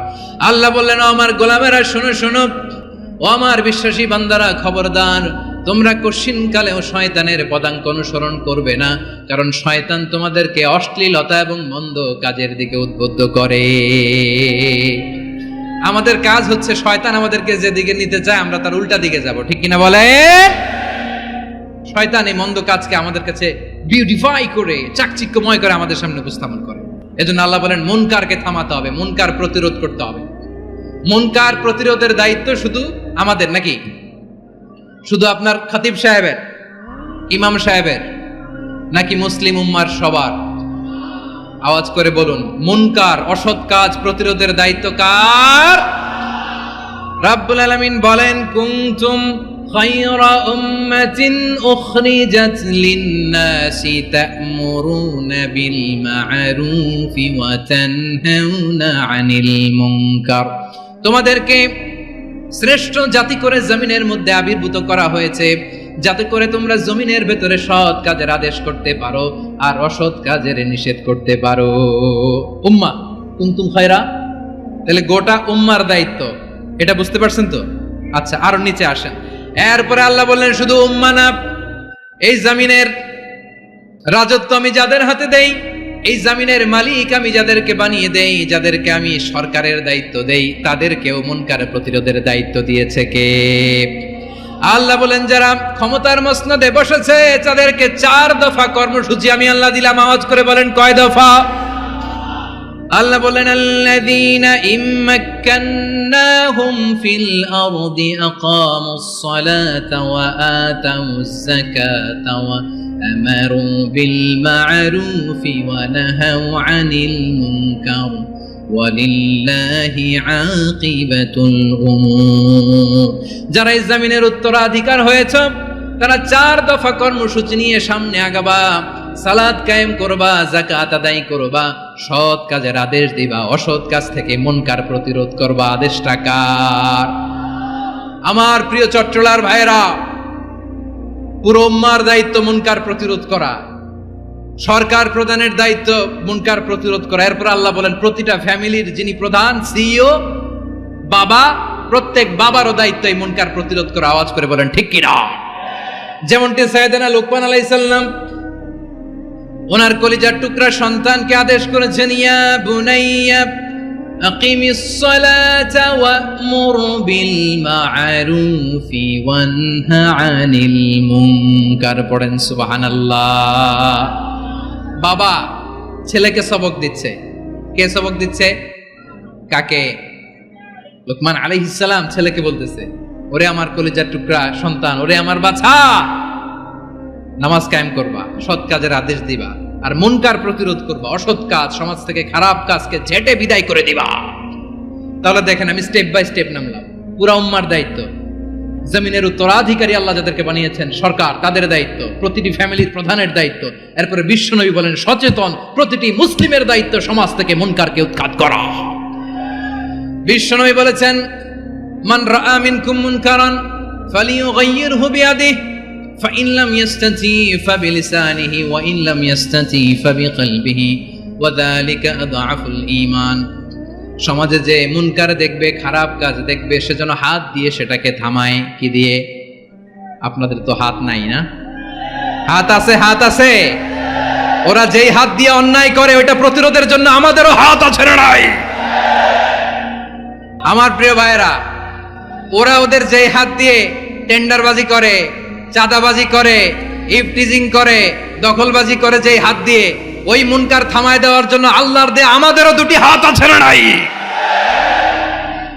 আল্লাহ বললেন আমার গোলামেরা শোনো শোনো, ও আমার বিশ্বাসী বান্দারা খবরদার, তোমরা কশিনকালেও শয়তানের পদাঙ্ক অনুসরণ করবে না, কারণ শয়তান তোমাদেরকে অশ্লীলতা এবং মন্দ কাজের দিকে উদ্বুদ্ধ করে। আমাদের কাজ হচ্ছে শয়তান আমাদেরকে যেদিকে নিতে চায় আমরা তার উল্টা দিকে যাব, ঠিক কিনা বলে? শয়তান এই মন্দ কাজকে আমাদের কাছে বিউটিফাই করে, চাকচিক্যময় করে আমাদের সামনে উপস্থাপন করে। এজন্য আল্লাহ বলেন মুনকারকে থামাতে হবে, মুনকার প্রতিরোধ করতে হবে। মুনকার প্রতিরোধের দায়িত্ব শুধু আমাদের নাকি? শুধু আপনার খতিব সাহেবের, ইমাম সাহেবের, নাকি মুসলিম উম্মার সবার? আওয়াজ করে বলুন, মুনকার অসৎ কাজ প্রতিরোধের দায়িত্ব কার? রাব্বুল আলামিন বলেন কুনতুম খায়রা উম্মাতিন উখরিজাত লিন-নাসি তা'মুরুনা বিল মা'রুফি ওয়া তানহাউনা আনিল মুনকার। তোমাদেরকে শ্রেষ্ঠ জাতি করে জমিনের মধ্যে আবির্ভূত করা হয়েছে, যাতে করে তোমরা জমিনের ভেতরে সৎ কাজের আদেশ করতে পারো আর অসৎ কাজের নিষেধ করতে পারো। উম্মা কুনতুম খায়রা, তাহলে গোটা উম্মার দায়িত্ব, এটা বুঝতে পারছেন তো? আচ্ছা, আরো নিচে আসেন। এরপরে আল্লাহ বললেন শুধু উম্মা না, এই জমিনের রাজত্ব আমি যাদের হাতে দেই, এই জমিনের মালিক আমি যাদেরকে বানিয়ে দেই, যাদেরকে আমি সরকারের দায়িত্ব দেই, তাদেরকেও মুনকার প্রতিরোধের দায়িত্ব দিয়েছে কে? আল্লাহ বলেন যারা ক্ষমতার মসনদে বসেছে তাদেরকে 4 দফা কর্মসূচি আমি আল্লাহ দিলাম। আওয়াজ করে বলেন কয় দফা? আল্লাহ বলেন আল্লাযীনা ইম্মাক্কান্নাহুম ফিল আরদি আকামুস সালাতা ওয়া আতাউজ যাকাতা ওয়া আমারু বিল মা'রুফি ওয়া নাহাউ আনিল মুনকার ওয়ালিল্লাহি আকিবাতুল উমুর। যারা এই জমিনের উত্তরাধিকার হয়েছে তারা 4 দফা কর্মসূচি নিয়ে সামনে আগাবা। সালাত কায়েম করবা, যাকাত আদায় করবা, সৎ কাজের আদেশ দিবা, অসৎ কাজ থেকে মুনকার প্রতিরোধ করবা। আদেশটা কার? আমার প্রিয় চট্টলার ভাইরা, পুরো উম্মার দায়িত্ব মুনকার প্রতিরোধ করা, সরকার প্রধানের দায়িত্ব মুনকার প্রতিরোধ করা। এরপর আল্লাহ বলেন প্রতিটা ফ্যামিলির যিনি প্রধান সিইও বাবা, প্রত্যেক বাবারও দায়িত্ব এই মুনকার প্রতিরোধ করা। আওয়াজ করে বলেন ঠিক কি না? যেমনটি সাইয়েদনা লুকমান আলাইহিস সালাম ওনার কলিজার টুকরা সন্তানকে আদেশ করেছেন, ইয়া বুনাইয়া আকিমিস সালাতা ওয়া'মুর বিল মা'রুফি ওয়ানহা আনিল মুনকার। পড়েন সুবহানাল্লাহ। বাবা ছেলেকে সবক দিচ্ছে। কে সবক দিচ্ছে? কাকে? লুকমান আলাইহিস সালাম ছেলেকে বলতেছে, ওরে আমার কলিজার টুকরা সন্তান, ওরে আমার বাছা, নামাজ কায়েম করবা, সৎ কাজের আদেশ দিবা, আর মুনকার প্রতিরোধ করবা, অসৎ কাজ, সমাজ থেকে খারাপ কাজকে ঝেঁটে বিদায় করে দিবা। তাহলে দেখেন আমি স্টেপ বাই স্টেপ নামলাম। পুরা উম্মার দায়িত্ব, জমিনের উত্তরাধিকারী আল্লাহ যাদেরকে বানিয়েছেন সরকার, তাদের দায়িত্ব, প্রতিটি ফ্যামিলির প্রধানের দায়িত্ব। এরপরে বিশ্বনবী বলেন সচেতন প্রতিটি মুসলিমের দায়িত্ব সমাজ থেকে মুনকারকে উৎখাত করা। বিশ্বনবী বলেছেন মান রাআ মিনকুম মুনকারান ফালিয়ুগাইয়িরহু বিয়াদিহি فإن لم يستطع فبلسانه وإن لم يستطع فبقلبه وذلك أضعف الإيمان। সমাজে যে মুনকার দেখবে, খারাপ কাজ দেখবে, সেজন্য হাত দিয়ে সেটাকে থামায়। কি দিয়ে? আপনাদের তো হাত নাই না? হাত আছে, হাত আছে। ওরা যেই হাত দিয়ে অন্যায় করে ওইটা প্রতিরোধের জন্য আমাদেরও হাত আছে না নাই? আমার প্রিয় ভাইরা, ওরা ওদের যেই হাত দিয়ে টেন্ডারবাজি করে, চাঁদাবাজি করে, ইফটিজিং করে, দখলবাজি করে, যেই হাত দিয়ে, ওই মুনকার থামায় দেওয়ার জন্য আল্লাহর দেয়া আমাদেরও 2টি হাত আছে না নাই?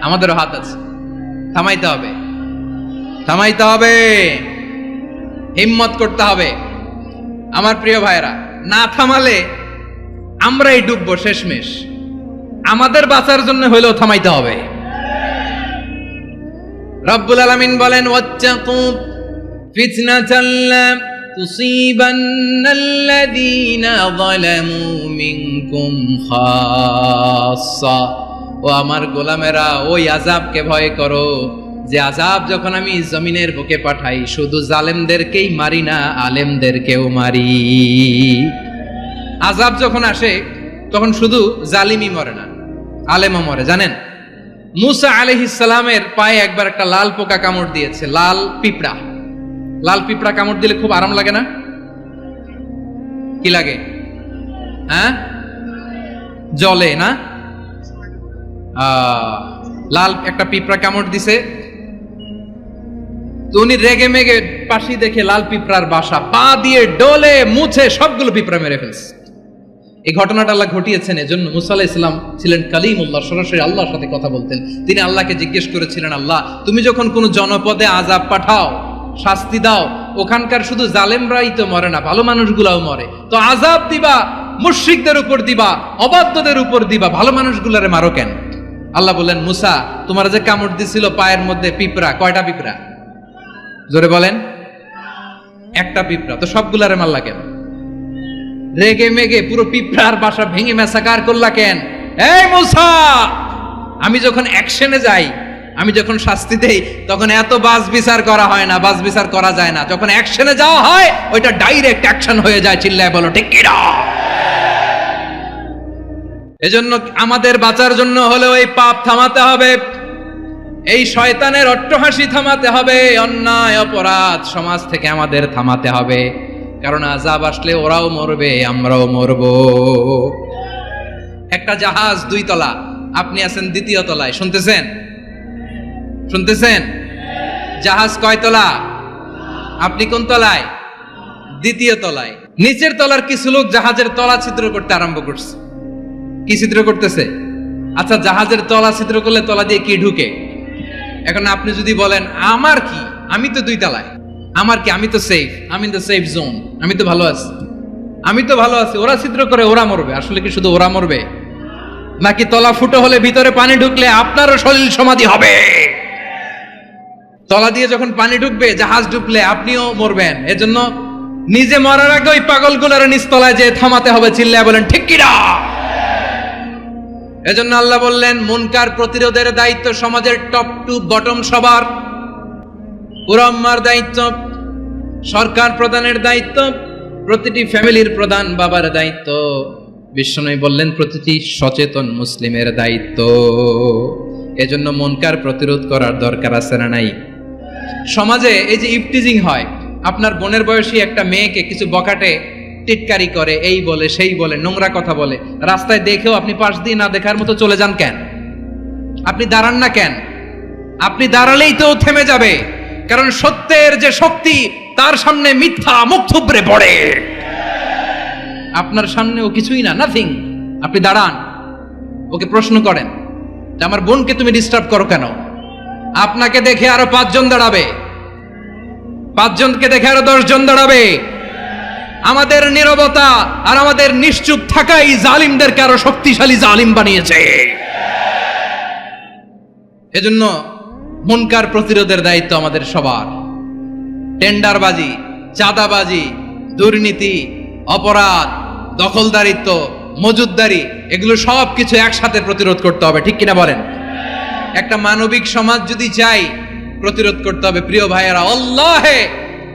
আমাদেরও হাত আছে। থামাইতে হবে, থামাইতে হবে, হিম্মত করতে হবে। আমার প্রিয় ভাইরা, না থামালে আমরাই ডুববো শেষমেশ। আমাদের বাঁচার জন্য হইলেও থামাইতে হবে। রব্বুল আলামিন বলেন ওয়াত্তাকু ফিতনাতাল লা তুসিবান্নাল্লাযীনা যালামু মিনকুম খাসসা। ও আমার গোলামেরা, ওই আযাবকে ভয় করো যে আযাব যখন আমি জমিনের বুকে পাঠাই শুধু জালেমদেরকেই মারি না, আলেমদেরকেও মারি। আযাব যখন আসে তখন শুধু জালিমই মরে না, আলেমও মরে। জানেন মুসা আলাইহিস সালামের পায়ে একবার একটা লাল পোকা কামড় দিয়েছে, লাল পিঁপড়া। লাল পিঁপড়া কামড় দিলে খুব আরাম লাগে না? কি লাগে? হ্যাঁ, জলে না? লাল একটা পিঁপড়া কামড় দিছে, তো উনি রেগে মেগে পাশি দেখে লাল পিঁপড়ার বাসা, পা দিয়ে ডলে মুছে সবগুলো পিঁপড়া মেরে ফেলছে। এই ঘটনাটা আল্লাহ ঘটিয়েছেন এজন্য মুসা আলাইহিস সালাম ছিলেন কালিমুল্লাহ, সরাসরি আল্লাহর সাথে কথা বলতেন। তিনি আল্লাহকে জিজ্ঞেস করেছিলেন, আল্লাহ তুমি যখন কোনো জনপদে আযাব পাঠাও, শাস্তি দাও, ওখানকার শুধু জালেমরাই তো মরে না, ভালো মানুষগুলাও মরে, তো আযাব দিবা মুশরিকদের উপর দিবা, অবাধ্যদের উপর দিবা, ভালো মানুষগুলারে মারো কেন? আল্লাহ বললেন, মুসা তোমার যে কামড় দিছিল পায়ের মধ্যে পিঁপড়া, কয়টা পিঁপড়া? জোরে বলেন। একটা পিঁপড়া, তো সবগুলারে মারলা কেন? রেগে মেগে পুরো পিঁপড়ার বাসা ভেঙে মেসাকার করলা কেন? এই মুসা, আমি যখন অ্যাকশনে যাই আমি যখন শাস্তি দেই তখন এত বাস বিচার করা হয় না, বাস বিচার করা যায় না। যখন অ্যাকশনে যাওয়া হয় ওইটা ডাইরেক্ট অ্যাকশন হয়ে যায়। চিল্লায় বলো ঠিক কি না? এজন্য আমাদের বাঁচার জন্য হলেও এই পাপ থামাতে হবে, এই শয়তানের অট্টহাসি থামাতে হবে, অন্যায় অপরাধ সমাজ থেকে আমাদের থামাতে হবে। কারণ আযাব আসলে ওরাও মরবে, আমরাও মরব। একটা জাহাজ 2 তলা, আপনি আছেন 2য় তলায়। শুনতেছেন? শুনতেছেন? জাহাজ কয় তলা? আপনি কোন তলায়? 2য় তলায়। নিচের তলার কিছু লোক জাহাজের তলা ছিদ্র করতে আরম্ভ করছে। কি ছিদ্র করতেছে? আচ্ছা, জাহাজের তলা ছিদ্র করলে তলা দিয়ে কি ঢুকে? এখন আপনি যদি বলেন আমার কি, আমি তো 2 তলায়, আমার কি, আমি তো সেফ, আমি ইন দ্য সেফ জোন, আমি তো ভালো আছি, আমি তো ভালো আছি, ওরা ছিদ্র করে ওরা মরবে। আসলে কি শুধু ওরা মরবে, নাকি তলা ফুটো হলে ভিতরে পানি ঢুকলে আপনারও শরীর সমাধি হবে? তলা দিয়ে যখন পানি ঢুকবে, জাহাজ ঢুকলে আপনিও মরবেন। এজন্য নিজে মরার আগে ওই পাগলগুলোর নিচতলায় যে থামাতে হবে। চিল্লায় বলেন ঠিক কি না? এজন্য আল্লাহ বললেন মুনকার প্রতিরোধের দায়িত্ব সমাজের টপ টু বটম সবার। পুরম্মার দায়িত্ব, সরকার প্রধানের দায়িত্ব, প্রতিটি ফ্যামিলির প্রধান বাবার দায়িত্ব। বিশ্বনবী বললেন প্রতিটি সচেতন মুসলিমের দায়িত্ব। এজন্য মুনকার প্রতিরোধ করার দরকার আছে না নাই? সমাজে এই যে ইফটিজিং হয়, আপনার বোনের বয়সী একটা মেয়েকে কিছু বকাটে টিটকারি করে, এই বলে সেই বলে, নোংরা কথা বলে, রাস্তায় দেখেও আপনি পাশ দিয়ে না দেখার মতো চলে যান কেন? আপনি দাঁড়ান না কেন? আপনি দাঁড়ালেই তো থেমে যাবে। কারণ সত্যের যে শক্তি, তার সামনে মিথ্যা মুখ থুবড়ে পড়ে। আপনার সামনে ও কিছুই না, নাথিং। আপনি দাঁড়ান, ওকে প্রশ্ন করেন যে আমার বোনকে তুমি ডিস্টার্ব করো কেন? আপনাকে দেখে আরো 5 জন দাঁড়াবে, 5 জনকে দেখে আরো 10 জন দাঁড়াবে। আমাদের নীরবতা আর আমাদের নিশ্চুপ থাকাই জালিমদেরকে আরো শক্তিশালী জালিম বানিয়েছে। এজন্য মুনকার প্রতিরোধের দায়িত্ব আমাদের সবার। টেন্ডারবাজি, চাঁদাবাজি, দুর্নীতি, অপরাধ, দখলদারিত্ব, মজুদদারি, এগুলো সব কিছু একসাথে প্রতিরোধ করতে হবে। ঠিক কিনা বলেন? একটা মানবিক সমাজ যদি চাই, প্রতিরোধ করতে হবে। প্রিয় ভাইয়েরা,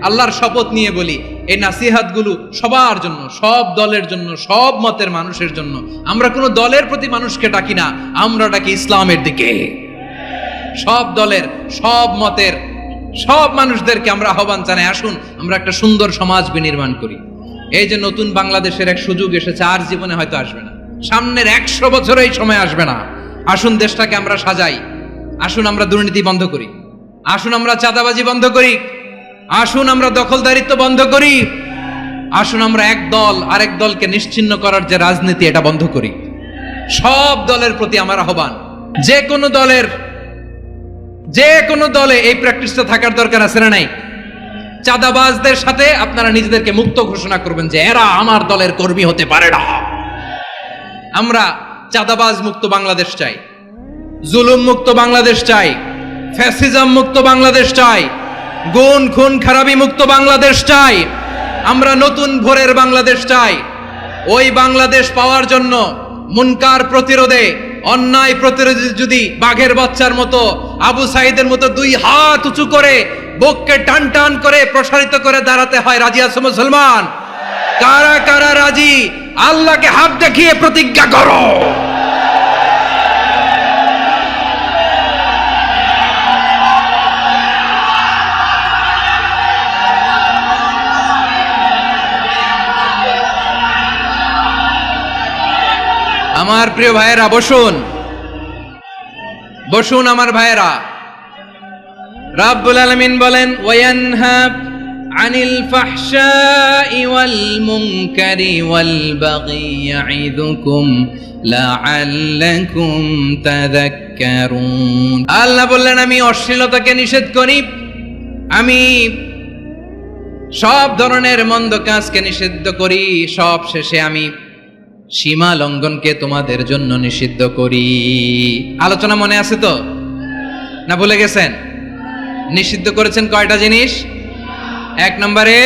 আল্লাহর শপথ নিয়ে বলি, এই নাসিহাতগুলো সবার জন্য, সব দলের জন্য, সব মতের মানুষের জন্য। আমরা কোনো দলের প্রতি মানুষকে ডাকি না, আমরা ডাকি ইসলামের দিকে। সব দলের, সব মতের, সব মানুষদেরকে আমরা আহ্বান জানাই, আসুন আমরা একটা সুন্দর সমাজ বিনির্মাণ করি। এই যে নতুন বাংলাদেশের এক সুযোগ এসেছে, আর জীবনে হয়তো আসবে না, সামনের 100 বছর এই সময় আসবে না। আসুন দেশটাকে আমরা সাজাই, আসুন আমরা দুর্নীতি বন্ধ করি, আসুন আমরা চাঁদাবাজি বন্ধ করি, আসুন আমরা দখলদারিত্ব বন্ধ করি, আসুন আমরা এক দল আরেক দলকে নিশ্চিহ্ন করার যে রাজনীতি, এটা বন্ধ করি। সব দলের প্রতি আমার আহ্বান, যে কোনো দলে এই প্র্যাকটিসটা থাকার দরকার আছে না নাই? চাঁদাবাজদের সাথে আপনারা নিজেদেরকে মুক্ত ঘোষণা করবেন যে এরা আমার দলের কর্মী হতে পারে না। আমরা চাঁদাবাজ মুক্ত বাংলাদেশ চাই, জুলুম মুক্ত বাংলাদেশ চাই, ফ্যাসিজম মুক্ত বাংলাদেশ চাই, গুণ খুন খারাপি মুক্ত বাংলাদেশ চাই। আমরা নতুন ভোরের বাংলাদেশ চাই। ওই বাংলাদেশ পাওয়ার জন্য মুনকার প্রতিরোধে, অন্যায় প্রতিরোধে যদি বাঘের বাচ্চার মতো, আবু সাইদের মতো 2 হাত উঁচু করে, বুককে টান টান করে প্রসারিত করে দাঁড়াতে হয়, রাজি আছো মুসলমান? কারা কারা রাজি? আল্লাহকে হাত দেখিয়ে প্রতিজ্ঞা করো। আমার প্রিয় ভাইয়েরা, বসুন বসুন আমার ভাইয়েরা। রাব্বুল আলামিন বলেন, ওয়ায়ানহা আনিল ফাহশাই ওয়াল মুনকারি ওয়াল বাগি ইয়াইদুকুম লাআল্লাকুম তাযাক্কারুন। আল্লাহ বললেন, আমি অশ্লীলতাকে নিষেধ করি, আমি সব ধরনের মন্দ কাজকে নিষিদ্ধ করি, সব শেষে আমি সীমা লঙ্ঘনকে তোমাদের জন্য নিষিদ্ধ করি। আলোচনা মনে আছে তো, না ভুলে গেছেন? নিষিদ্ধ করেছেন কয়টা জিনিস? 1 নম্বরে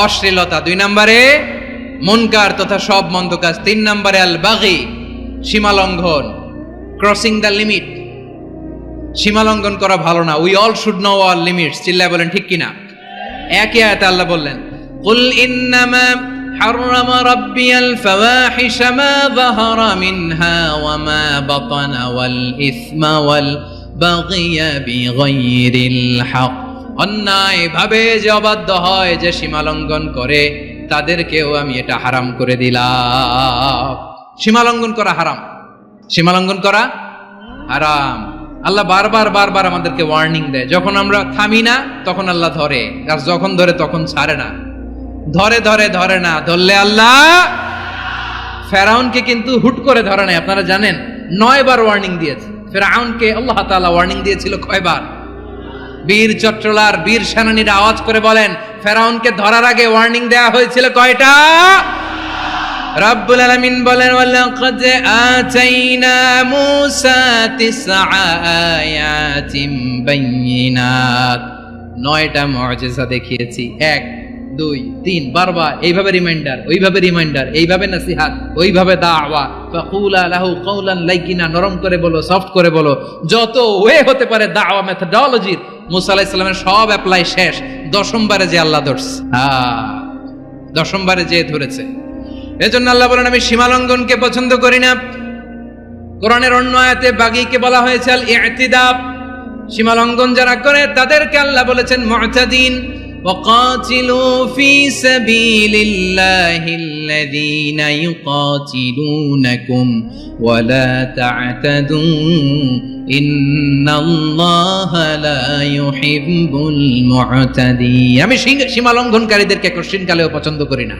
অশ্লীলতা, 2 নম্বরে মুনকার তথা সব মন্দ কাজ, 3 নম্বরে আল বাগি, সীমা লঙ্ঘন, ক্রসিং দ্য লিমিট। সীমা লঙ্ঘন করা ভালো না। We all should know our limits. চিল্লায় বলেন ঠিক কিনা? একই আয়াতে আল্লাহ বললেন, কুল ইন্নামা হাররামা রাব্বিয়াল ফাওয়াহিশা মা যাহারা মিনহা ওয়া মা বাতানা ওয়াল ইসমা ওয়াল বাগিয়া বিগাইরিল হক। অন্যায় ভাবে যে অবাধ্য হয়, যে সীমা লঙ্ঘন করে, তাদেরকেও আমি এটা হারাম করে দিলাম। সীমা লঙ্ঘন করা হারাম, সীমা লঙ্ঘন করা হারাম। আল্লাহ বারবার আমাদেরকে ওয়ার্নিং দেয়। যখন আমরা থামি না তখন আল্লাহ ধরে, আর যখন ধরে তখন ছাড়ে না। ধরে না, ধরলে আল্লাহ ফেরাউনকে কিন্তু হুট করে ধরে নাই। আপনারা জানেন 9 বার ওয়ার্নিং দিয়েছে ফেরাউনকে। আল্লাহ তাআলা ওয়ার্নিং দিয়েছিল কয়বার? বীর চট্টলার বীর সেনানীরা আওয়াজ করে বলেন, ফেরাউনকে ধরার আগে ওয়ার্নিং দেয়া হয়েছিল কয়টা? রব্বুল আলামিন বলেন, ওয়ালাকাদ আতাইনা মূসা 9 আয়াতিন বাইয়িনাত। 9টা মুআজিজা দেখিয়েছি। 1 2 3 বারবার এইভাবে রিমাইন্ডার, ওইভাবে রিমাইন্ডার, এইভাবে নসিহত, ওইভাবে দাওয়া। ফাকুলা লাহু কাওলান লাইয়িনা, নরম করে বলো, সফট করে বলো। যত ওয়ে হতে পারে দাওয়া মেথডোলজির মূসা আলাইহিস সালামের সব অ্যাপ্লাই শেষ। 10ম বারে যে আল্লাহ ধরছে, 10ম বারে যে ধরেছে। এজন্য আল্লাহ বলেন, আমি সীমা লঙ্ঘনকে পছন্দ করি না। কোরআনের অন্য আয়াতে বাগীকে বলা হয়েছে আল ইতিদা। সীমা লঙ্ঘন যারা করে তাদেরকে আল্লাহ বলেছেন মুতাদিন। ওয়াকাতিলু ফি সাবিলিল্লাহিল্লাযীনা ইউকাতিলুনাকুম ওয়া লা তা'তাদু ইন্নাল্লাহা লা ইউহিব্বুল মুতাদিন। আমি সীমা লঙ্ঘনকারীদেরকে কোশ্চিনকালেও পছন্দ করি না।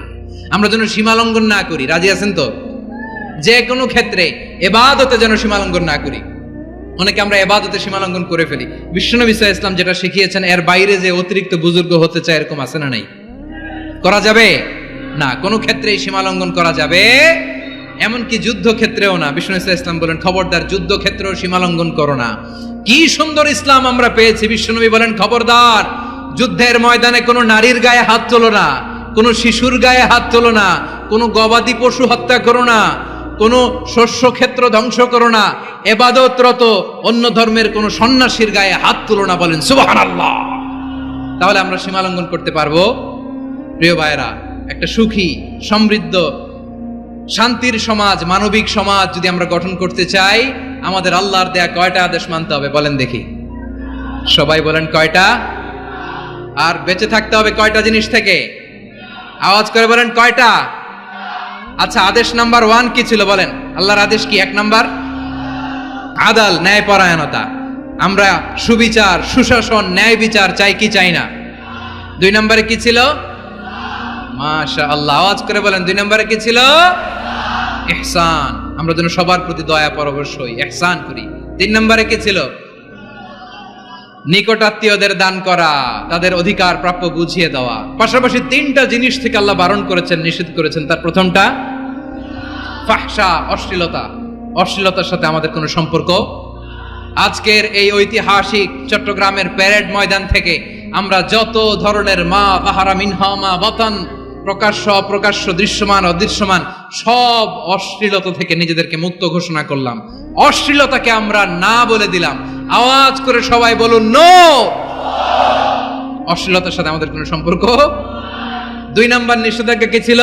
আমরা যেন সীমা লঙ্ঘন না করি। রাজি আছেন তো? যে কোনো ক্ষেত্রে ইবাদতে যেন সীমা লঙ্ঘন না করি। অনেকে আমরা ইবাদতে সীমা লঙ্ঘন করে ফেলি। বিশ্বনবী সাল্লাল্লাহু আলাইহি ওয়াসাল্লাম যেটা শিখিয়েছেন, এর বাইরে যে অতিরিক্ত বুজুর্গ হতে চায়, এরকম আছে না নাই? করা যাবে না, কোনো ক্ষেত্রেই সীমা লঙ্ঘন করা যাবে, এমনকি যুদ্ধ ক্ষেত্রেও না। বিশ্বনবী সাল্লাল্লাহু আলাইহি ওয়াসাল্লাম বলেন, খবরদার যুদ্ধ ক্ষেত্রেও সীমা লঙ্ঘন করো না। কি সুন্দর ইসলাম আমরা পেয়েছি। বিশ্বনবী বলেন, খবরদার যুদ্ধের ময়দানে কোনো নারীর গায়ে হাত তোলো না, কোনো শিশুর গায়ে হাত তোলো না, কোনো গবাদি পশু হত্যা করো না, কোনো শস্য ক্ষেত্র ধ্বংস করো না, ইবাদতরত অন্য ধর্মের কোনো সন্ন্যাসীর গায়ে হাত তোলো না। বলেন সুবহানাল্লাহ। তাহলে আমরা সীমা লঙ্ঘন করতে পারবো? প্রিয় ভাইরা, একটা সুখী, সমৃদ্ধ, শান্তির সমাজ, মানবিক সমাজ যদি আমরা গঠন করতে চাই, আমাদের আল্লাহর দেয়া কয়টা আদেশ মানতে হবে বলেন দেখি? সবাই বলেন কয়টা? আর বেঁচে থাকতে হবে কয়টা জিনিস থেকে? আওয়াজ করে বলেন কয়টা? আচ্ছা, আদেশ নাম্বার 1 কি ছিল বলেন? আল্লাহর আদেশ কি? 1 নাম্বার আদাল, ন্যায়পরায়ণতা। আমরা সুবিচার, সুশাসন, ন্যায় বিচার চাই কি চাই না? 2 নম্বরে কি ছিল? মাশাআল্লাহ, আওয়াজ করে বলেন 2 নম্বরে কি ছিল? ইহসান। আমরা যেন সবার প্রতি দয়া পরবশ হই, ইহসান করি। 3 নম্বরে কি ছিল? নিকটাত্মীয়দের দান করা, তাদের অধিকার প্রাপ্য বুঝিয়ে দেওয়া। পাশাপাশি 3টা জিনিস থেকে আল্লাহ বারণ করেছেন, নিষেধ করেছেন। তার প্রথমটা ফাহশা, অশ্লীলতা। অশ্লীলতার সাথে আমাদের কোনো সম্পর্ক। আজকের এই ঐতিহাসিক চট্টগ্রামের প্যারেড ময়দান থেকে আমরা যত ধরনের মা তাহারা মিনহা মা বাতান, প্রকাশ্য অপ্রকাশ্য, দৃশ্যমান অদৃশ্যমান, সব অশ্লীলতা থেকে নিজেদেরকে মুক্ত ঘোষণা করলাম। অশ্লীলতাকে আমরা না বলে দিলাম। আওয়াজ করে সবাই বলুন নো। অশ্লীলতার সাথে আমাদের কোনো সম্পর্ক। 2 নম্বর নিষেধাজ্ঞা কি ছিল?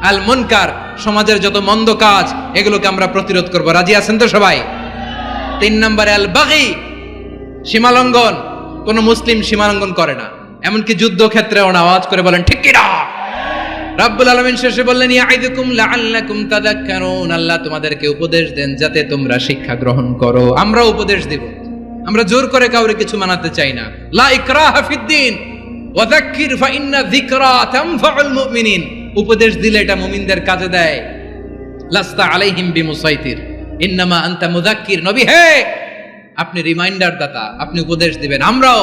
আল মুনকার, সমাজের যত মন্দ কাজ, এগুলোকে আমরা প্রতিরোধ করব। রাজি আছেন তো সবাই? 3 নম্বরে আল বাগী, সীমালঙ্ঘন। কোন মুসলিম সীমালঙ্ঘন করে না, এমনকি যুদ্ধ ক্ষেত্রেও না। আওয়াজ করে বলেন ঠিক কি না? রব্বুল আলামিন শেষে বললেন, ইয়াইদুকুম লাআল্লাকুম তাযাক্কারুন। আল্লাহ তোমাদেরকে উপদেশ দেন যাতে তোমরা শিক্ষা গ্রহণ করো। আমরা উপদেশ দেব, আমরা জোর করে কাউরে কিছু মানাতে চাই না। লা ইকরাহা ফিদ্দিন ওয়া যাক্কির ফা ইন্না যিকরা তানফাউল মুমিনিন। উপদেশ দিলে এটা মুমিনদের কাজে দেয়। লাস্তা আলাইহিম বিমুসাইতির ইন্নামা আনতা মুযাক্কির। নবী হে, আপনি রিমাইন্ডার দাতা, আপনি উপদেশ দিবেন। আমরাও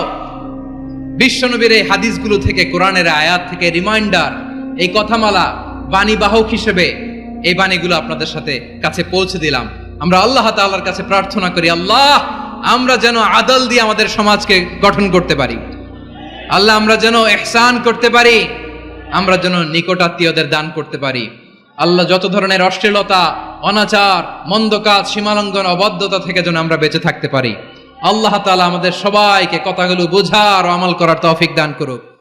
বিশ্বনবীর এই হাদিসগুলো থেকে, কোরআনের আয়াত থেকে রিমাইন্ডার, এই কথামালা, বাণী বাহক হিসেবে এই বাণীগুলো আপনাদের সাথে কাছে পৌঁছে দিলাম। আমরা আল্লাহ তাআলার কাছে প্রার্থনা করি, আল্লাহ আমরা যেন আদল দিয়ে আমাদের সমাজকে গঠন করতে পারি। আল্লাহ আমরা যেন ইহসান করতে পারি, আমরা যেন নিকটাত্মীয়দের দান করতে পারি। আল্লাহ যত ধরনের অশ্লীলতা, অনাচার, মন্দ কাজ, সীমালঙ্ঘন, অবাধ্যতা থেকে যেন আমরা বেঁচে থাকতে পারি। আল্লাহ তাআলা আমাদের সবাইকে কথাগুলো বোঝার ও আমল করার তৌফিক দান করুক।